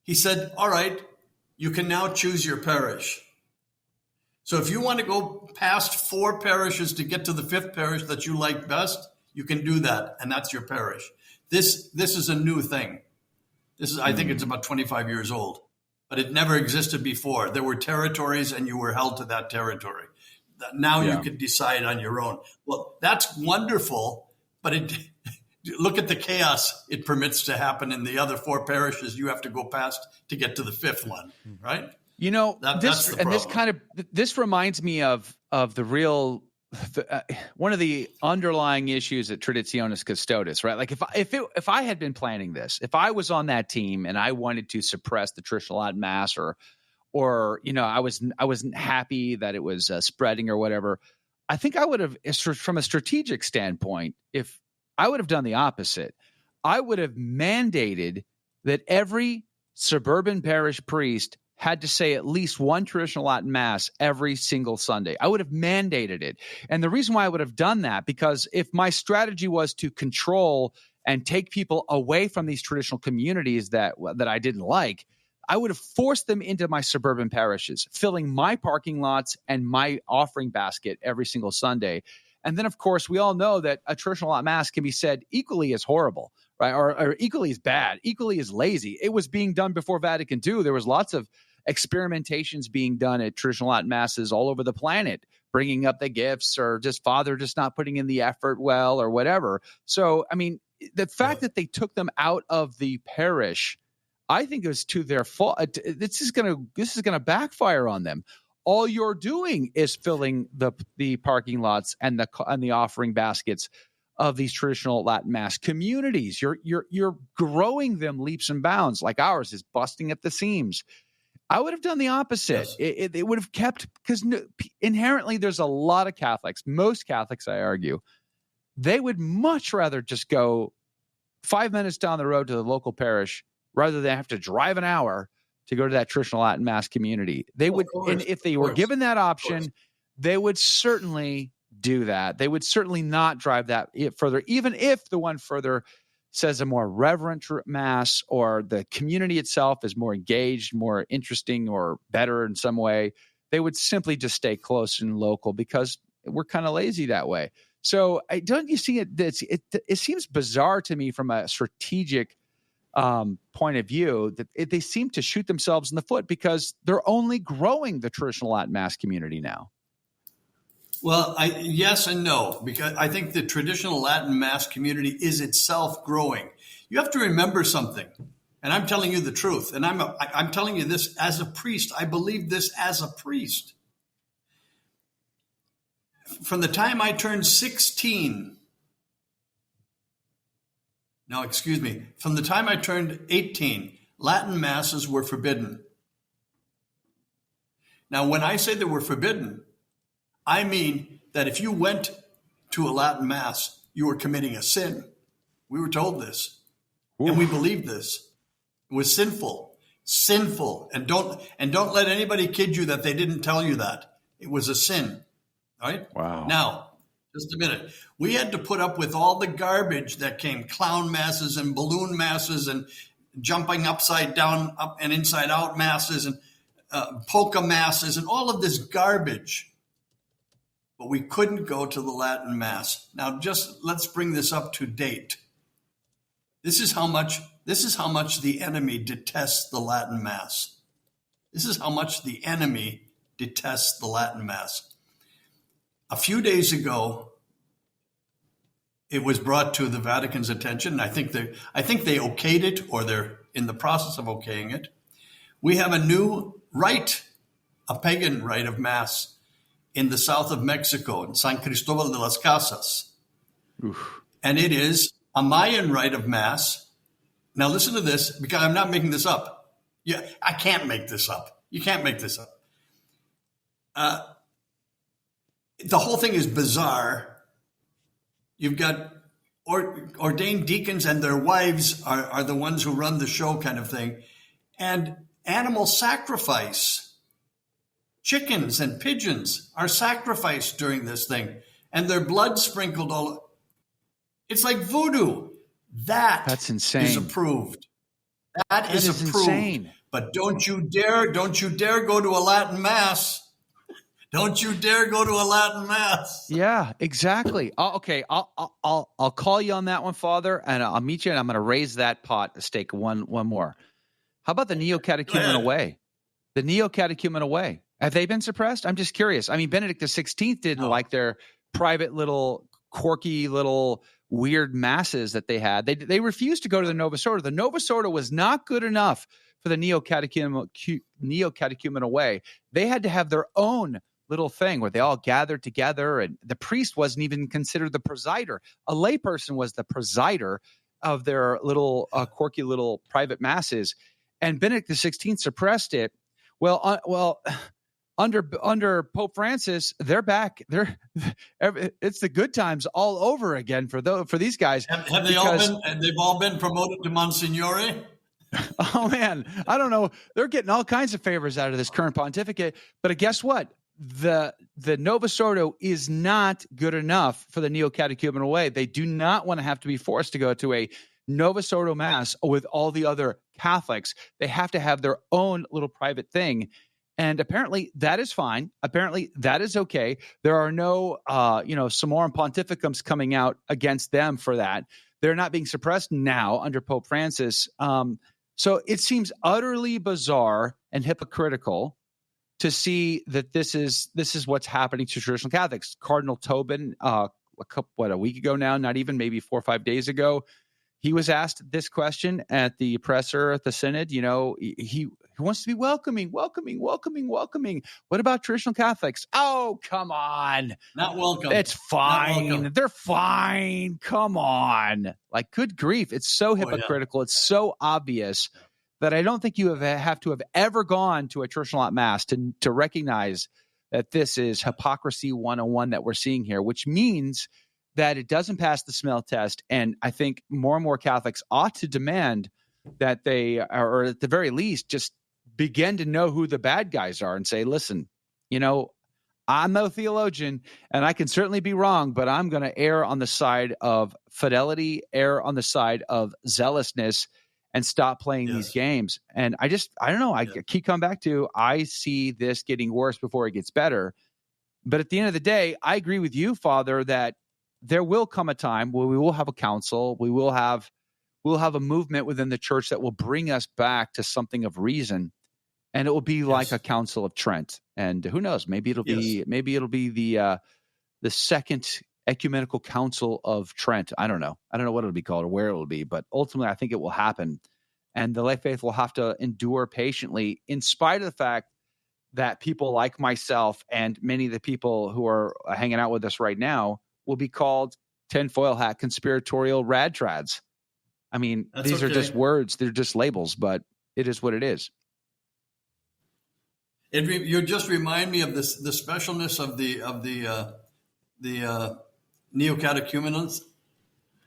he said, all right, you can now choose your parish. So if you want to go past 4 parishes to get to the 5th parish that you like best, you can do that, and that's your parish. This is a new thing. I think it's about 25 years old. But it never existed before. There were territories and you were held to that territory. Now you can decide on your own. Well, that's wonderful, but look at the chaos it permits to happen in the other 4 parishes you have to go past to get to the 5th one, right? This reminds me of the real one of the underlying issues at Traditionis Custodes, right? Like if I had been planning this, if I was on that team and I wanted to suppress the traditional Latin Mass, or I wasn't happy that it was spreading or whatever, I think I would have, from a strategic standpoint, if I would have done the opposite, I would have mandated that every suburban parish priest had to say at least one traditional Latin Mass every single Sunday. I would have mandated it. And the reason why I would have done that, because if my strategy was to control and take people away from these traditional communities that I didn't like, I would have forced them into my suburban parishes, filling my parking lots and my offering basket every single Sunday. And then, of course, we all know that a traditional Latin Mass can be said equally as horrible, right? Or equally as bad, equally as lazy. It was being done before Vatican II. There was lots of experimentations being done at traditional Latin Masses all over the planet, bringing up the gifts or just Father just not putting in the effort well or whatever. So, I mean, the fact that they took them out of the parish, I think it was to their fault. This is going to backfire on them. All you're doing is filling the parking lots and the offering baskets of these traditional Latin Mass communities. You're growing them leaps and bounds, like ours is busting at the seams. I would have done the opposite. Yes. It would have kept, because inherently there's a lot of Catholics, most Catholics, I argue, they would much rather just go 5 minutes down the road to the local parish rather than have to drive an hour to go to that traditional Latin Mass community. They would, and if they were given that option, they would certainly do that. They would certainly not drive that further, even if the one further says a more reverent Mass, or the community itself is more engaged, more interesting, or better in some way. They would simply just stay close and local because we're kind of lazy that way. So don't you see it? It seems bizarre to me from a strategic point of view that they seem to shoot themselves in the foot because they're only growing the traditional Latin Mass community now. Well, yes and no, because I think the traditional Latin Mass community is itself growing. You have to remember something, and I'm telling you the truth, and I'm telling you this as a priest. I believe this as a priest. From the time I turned 16, from the time I turned 18, Latin Masses were forbidden. Now, when I say they were forbidden, I mean that if you went to a Latin Mass, you were committing a sin. We were told this. Ooh. And we believed this. It was sinful. And don't let anybody kid you that they didn't tell you that. It was a sin. All right? Wow. Now, just a minute. We had to put up with all the garbage that came, clown masses and balloon masses and jumping upside down, up and inside out masses and polka masses and all of this garbage. But we couldn't go to the Latin Mass. Now, just let's bring this up to date. This is how much the enemy detests the Latin Mass. This is how much the enemy detests the Latin Mass. A few days ago, it was brought to the Vatican's attention. I think they okayed it, or they're in the process of okaying it. We have a new rite, a pagan rite of Mass, in the south of Mexico, in San Cristobal de las Casas. Oof. And it is a Mayan rite of Mass. Now listen to this, because I'm not making this up. Yeah, I can't make this up. You can't make this up. The whole thing is bizarre. You've got ordained deacons and their wives are the ones who run the show, kind of thing. And animal sacrifice. Chickens and pigeons are sacrificed during this thing, and their blood sprinkled all. It's like voodoo. That's insane. Is approved. That is approved. Insane. But don't you dare go to a Latin Mass. Don't you dare go to a Latin Mass. Yeah, exactly. Okay, I'll call you on that one, Father, and I'll meet you, and I'm going to raise that pot a stake one more. How about the neo-catechumen away? The neo-catechumen away. Have they been suppressed? I'm just curious. I mean, Benedict XVI didn't like their private little quirky little weird masses that they had. They refused to go to the Novus Ordo. The Novus Ordo was not good enough for the neo-catechumen away. They had to have their own little thing where they all gathered together, and the priest wasn't even considered the presider. A layperson was the presider of their little quirky little private masses, and Benedict XVI suppressed it. Well, under Pope Francis, they're back. It's the good times all over again for these guys. Have they all been? They've all been promoted to Monsignore. Oh man, I don't know. They're getting all kinds of favors out of this current pontificate. But guess what? The Novus Ordo is not good enough for the neo-catechumen away. They do not want to have to be forced to go to a Novus Ordo Mass with all the other Catholics. They have to have their own little private thing. And apparently that is fine. Apparently that is okay. There are no, Summorum Pontificums coming out against them for that. They're not being suppressed now under Pope Francis. So it seems utterly bizarre and hypocritical to see that this is what's happening to traditional Catholics. Cardinal Tobin, a week ago now, not even, maybe 4 or 5 days ago, he was asked this question at the presser at the synod. You know, He wants to be welcoming. What about traditional Catholics? Oh, come on. Not welcome. It's fine. Welcome. They're fine. Come on. Like, good grief. It's so hypocritical. It's so obvious that I don't think you have to have ever gone to a traditional mass to recognize that this is hypocrisy 101 that we're seeing here, which means that it doesn't pass the smell test. And I think more and more Catholics ought to demand that they, or at the very least, just begin to know who the bad guys are and say, listen, I'm no theologian and I can certainly be wrong, but I'm going to err on the side of fidelity, err on the side of zealousness, and stop playing these games. And I don't know. I keep coming back to, I see this getting worse before it gets better. But at the end of the day, I agree with you, Father, that there will come a time where we will have a council. We'll have a movement within the church that will bring us back to something of reason. And it will be like a Council of Trent. And who knows, maybe it'll be the second ecumenical council of Trent. I don't know what it'll be called or where it'll be, but ultimately I think it will happen. And the lay faith will have to endure patiently, in spite of the fact that people like myself and many of the people who are hanging out with us right now will be called tinfoil hat conspiratorial rad trads. I mean, these are just words. They're just labels, but it is what it is. You just remind me of the specialness of the neo-catechumens.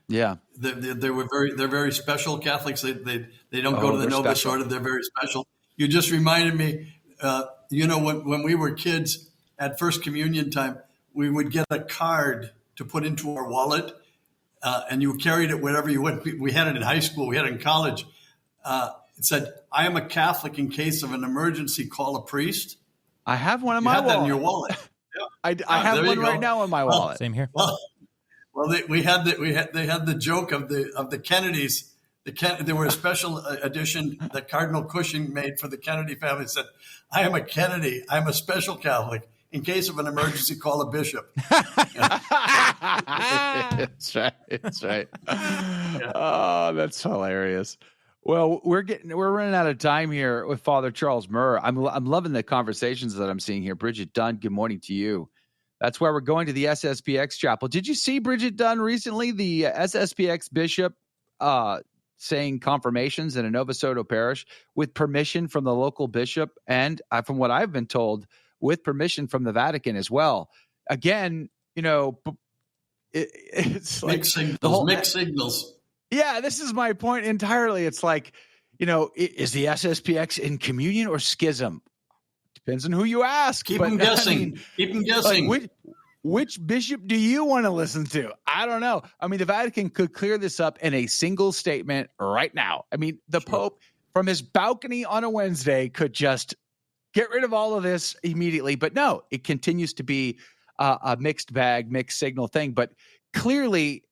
Yeah, they're very special Catholics. They don't go to the Novus Order. They're very special. You just reminded me. When we were kids at First Communion time, we would get a card to put into our wallet, and you carried it wherever you went. We had it in high school. We had it in college. It said, "I am a Catholic. In case of an emergency, call a priest." I have one in my wallet. That in your wallet. I have one right now in my wallet. Same here. Well, they had the joke of the Kennedys. There were a special edition that Cardinal Cushing made for the Kennedy family. It said, "I am a Kennedy. I'm a special Catholic. In case of an emergency, call a bishop." That's right. Yeah. Oh, that's hilarious. Well, we're running out of time here with Father Charles Murr. I'm loving the conversations that I'm seeing here. Bridget Dunn, good morning to you. That's why we're going to the SSPX chapel. Did you see Bridget Dunn recently? The SSPX bishop saying confirmations in a Nova Soto parish with permission from the local bishop, and from what I've been told, with permission from the Vatican as well. Again, it's like mixed signals. Yeah, this is my point entirely. It's like, is the SSPX in communion or schism? Depends on who you ask. Keep them guessing. Like, which bishop do you want to listen to? I don't know. I mean, the Vatican could clear this up in a single statement right now. I mean, the Pope from his balcony on a Wednesday could just get rid of all of this immediately. But no, it continues to be a mixed bag, mixed signal thing. But clearly,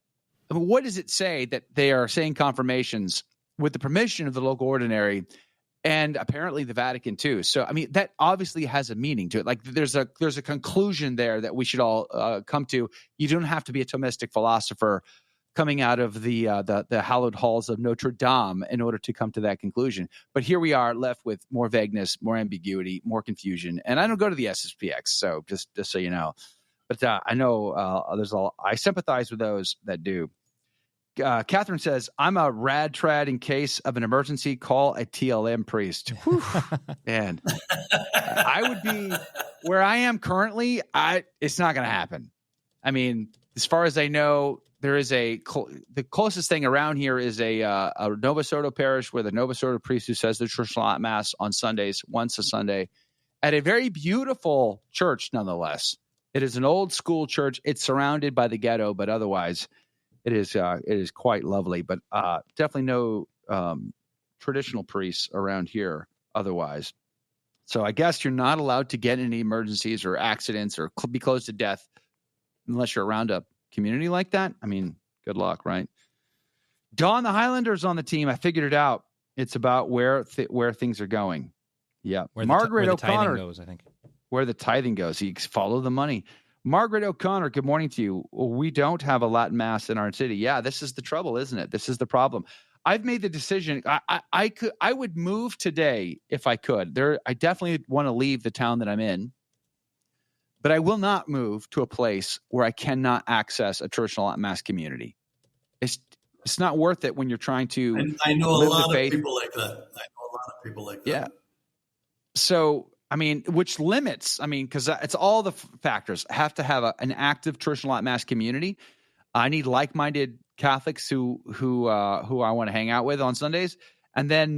what does it say that they are saying confirmations with the permission of the local ordinary and apparently the Vatican too? So, I mean, that obviously has a meaning to it. Like there's a conclusion there that we should all come to. You don't have to be a Thomistic philosopher coming out of the hallowed halls of Notre Dame in order to come to that conclusion. But here we are left with more vagueness, more ambiguity, more confusion. And I don't go to the SSPX, so just so you know. But I know I sympathize with those that do. Catherine says, "I'm a rad trad in case of an emergency. Call a TLM priest." Man, I would be where I am currently. It's not going to happen. I mean, as far as I know, there is the closest thing around here is a Nova Soto parish with a Nova Soto priest who says the traditional mass on Sundays, once a Sunday, at a very beautiful church, nonetheless. It is an old school church. It's surrounded by the ghetto, but otherwise, it is quite lovely. But definitely no traditional priests around here otherwise. So I guess you're not allowed to get any emergencies or accidents or be close to death unless you're around a community like that. I mean, good luck, right? Dawn the Highlander's on the team. I figured it out. It's about where things are going. Yeah, Margaret O'Connor goes, I think. Where the tithing goes. You follow the money. Margaret O'Connor, good morning to you. We don't have a Latin Mass in our city. Yeah, this is the trouble, isn't it? This is the problem. I've made the decision. I would move today if I could. I definitely want to leave the town that I'm in, but I will not move to a place where I cannot access a church and mass community. It's not worth it when you're trying to. I know live a lot the faith. of people like that. Yeah. So, I mean, which limits, because it's all the factors. I have to have an active church and mass community. I need like-minded Catholics who I want to hang out with on Sundays, and then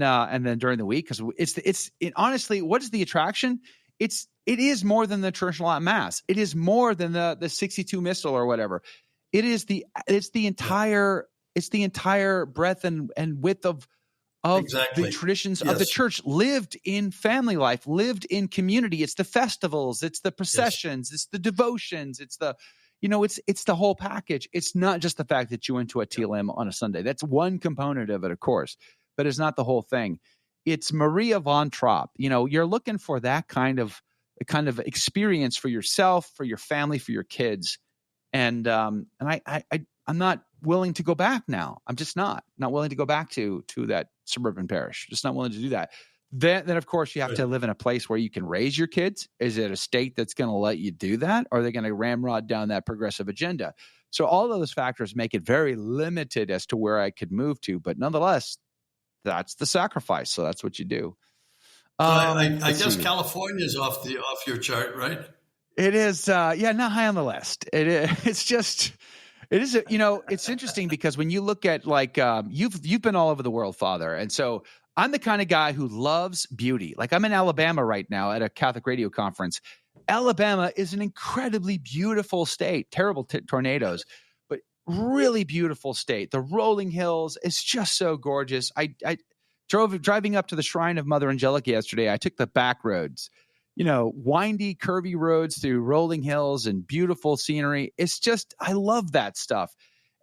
during the week, because it's honestly, what is the attraction? It is more than the church and mass. It is more than the 62 Missal or whatever. It's the entire breadth and width of exactly. the traditions of the church, lived in family life, lived in community. It's the festivals, it's the processions, it's the devotions, it's the it's the whole package. It's not just the fact that you went to a TLM on a Sunday. That's one component of it, of course, but it's not the whole thing. It's Maria von Trapp. You're looking for that kind of experience for yourself, for your family, for your kids. And I'm not willing to go back now. I'm just not willing to go back to that suburban parish. Just not willing to do that. Then of course you have to live in a place where you can raise your kids. Is it a state that's going to let you do that? Or are they going to ramrod down that progressive agenda? So all of those factors make it very limited as to where I could move to. But nonetheless, that's the sacrifice. So that's what you do. I guess California is off your chart, right? It is. Not high on the list. It is. It's just. It is. It's interesting because when you look at you've been all over the world, Father, and so I'm the kind of guy who loves beauty. Like I'm in Alabama right now at a Catholic radio conference. Alabama is an incredibly beautiful state. Terrible tornadoes, but really beautiful state. The rolling hills is just so gorgeous. I driving up to the shrine of Mother Angelica yesterday. I took the back roads. Windy, curvy roads through rolling hills and beautiful scenery. It's just, I love that stuff.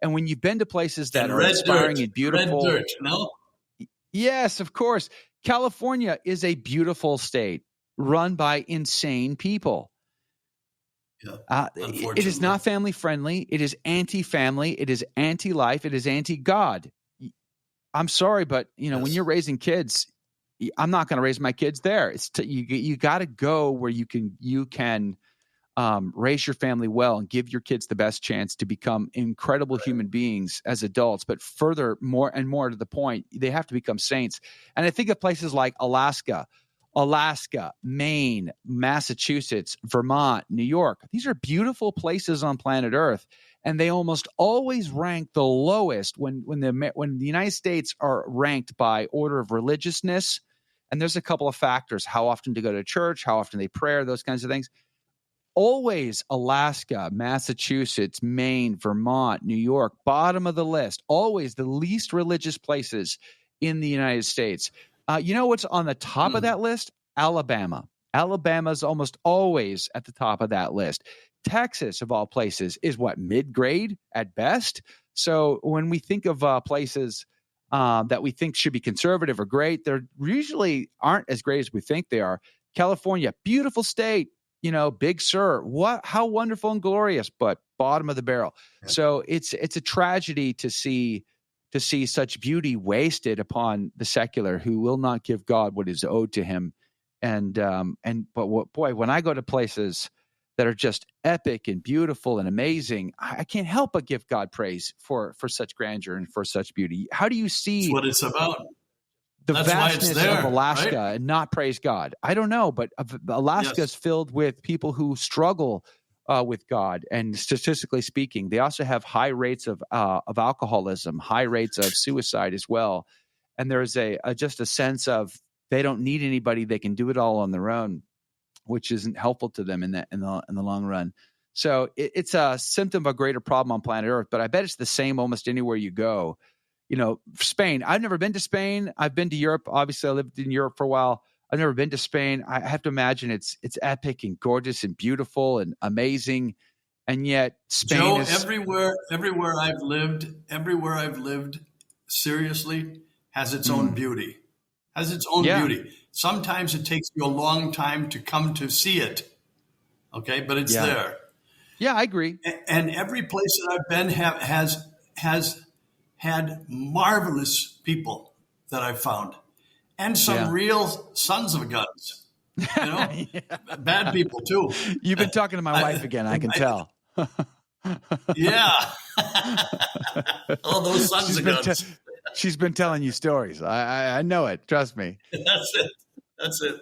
And when you've been to places that are inspiring and beautiful. Red dirt, no? Yes, of course. California is a beautiful state run by insane people. Yeah, it is not family friendly. It is anti-family. It is anti-life. It is anti-God. I'm sorry, but when you're raising kids, I'm not going to raise my kids there. It's you got to go where you can raise your family well and give your kids the best chance to become incredible human beings as adults. But further, more and more to the point, they have to become saints. And I think of places like Alaska, Maine, Massachusetts, Vermont, New York. These are beautiful places on planet Earth. And they almost always rank the lowest when the United States are ranked by order of religiousness. And there's a couple of factors: how often to go to church, how often they pray, those kinds of things. Always Alaska, Massachusetts, Maine, Vermont, New York, bottom of the list. Always the least religious places in the United States. What's on the top of that list? Alabama. Alabama's almost always at the top of that list. Texas, of all places, is mid-grade at best. So when we think of places that we think should be conservative or great, they usually aren't as great as we think they are. California, beautiful state, Big Sur, how wonderful and glorious, but bottom of the barrel. Yeah. So it's a tragedy to see such beauty wasted upon the secular, who will not give God what is owed to him. But when I go to places that are just epic and beautiful and amazing, I can't help but give God praise for such grandeur and for such beauty. How do you see That's what it's about? That's vastness of Alaska, right? And not praise God? I don't know, but Alaska is filled with people who struggle with God, and statistically speaking, they also have high rates of alcoholism, high rates of suicide as well. And there's just a sense of they don't need anybody; they can do it all on their own, which isn't helpful to them in the long run. So it's a symptom of a greater problem on planet Earth. But I bet it's the same almost anywhere you go. Spain. I've never been to Spain. I've been to Europe. Obviously, I lived in Europe for a while. I've never been to Spain. I have to imagine it's epic and gorgeous and beautiful and amazing. And yet Spain is everywhere I've lived, seriously, has its own beauty. Has its own beauty. Sometimes it takes you a long time to come to see it. Okay, but it's there. Yeah, I agree. And every place that I've been has had marvelous people that I've found, and some real sons of guns. You know, bad people too. You've been talking to my wife again. I can tell. Yeah. All those sons of guns. She's been telling you stories. I know it. Trust me. That's it.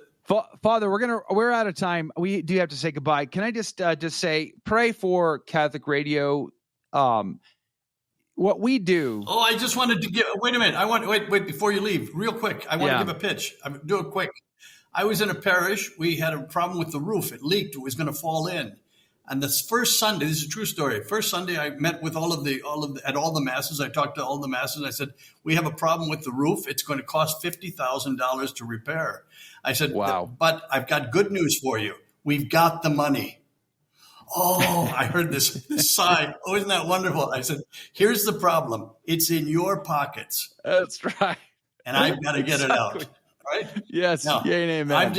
Father, we're out of time. We do have to say goodbye. Can I just say, pray for Catholic Radio. What we do. Oh, I just wanted to wait a minute. Wait before you leave, real quick. I want to give a pitch. Do it quick. I was in a parish. We had a problem with the roof. It leaked. It was going to fall in. And this first Sunday, this is a true story. First Sunday, I met with at all the masses. I talked to all the masses. I said, we have a problem with the roof. It's going to cost $50,000 to repair. I said, wow, but I've got good news for you. We've got the money. Oh, I heard this sigh. Oh, isn't that wonderful? I said, here's the problem. It's in your pockets. That's right. And I've got to get it out. Right? Yes. Now, yay and amen.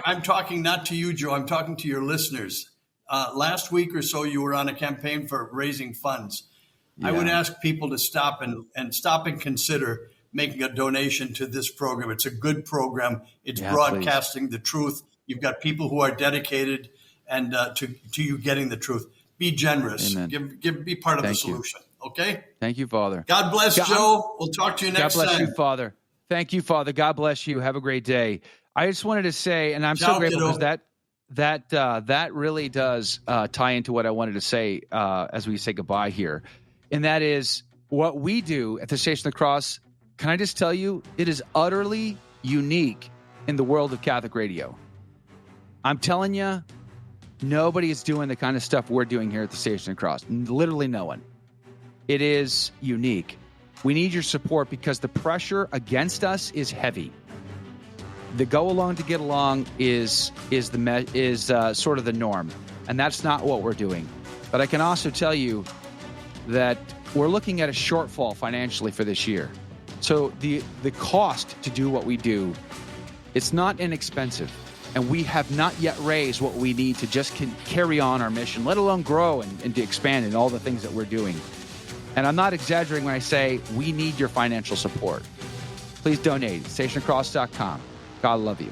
I'm talking not to you, Joe. I'm talking to your listeners. Last week or so, you were on a campaign for raising funds. Yeah. I would ask people to stop and consider making a donation to this program. It's a good program. It's broadcasting the truth. You've got people who are dedicated and to you getting the truth. Be generous. Amen. Be part of the solution. Okay? Thank you, Father. God bless, Joe. We'll talk to you next time. God bless you, Father. Thank you, Father. God bless you. Have a great day. I just wanted to say, and I'm so grateful because that really does tie into what I wanted to say as we say goodbye here. And that is what we do at the Station of the Cross. Can I just tell you, it is utterly unique in the world of Catholic radio. I'm telling you, nobody is doing the kind of stuff we're doing here at the Station of the Cross. Literally no one. It is unique. We need your support because the pressure against us is heavy. The go along to get along is sort of the norm, and that's not what we're doing. But I can also tell you that we're looking at a shortfall financially for this year. So the cost to do what we do, it's not inexpensive, and we have not yet raised what we need to just carry on our mission, let alone grow and to expand in all the things that we're doing. And I'm not exaggerating when I say we need your financial support. Please donate. StationofCross.com. God love you.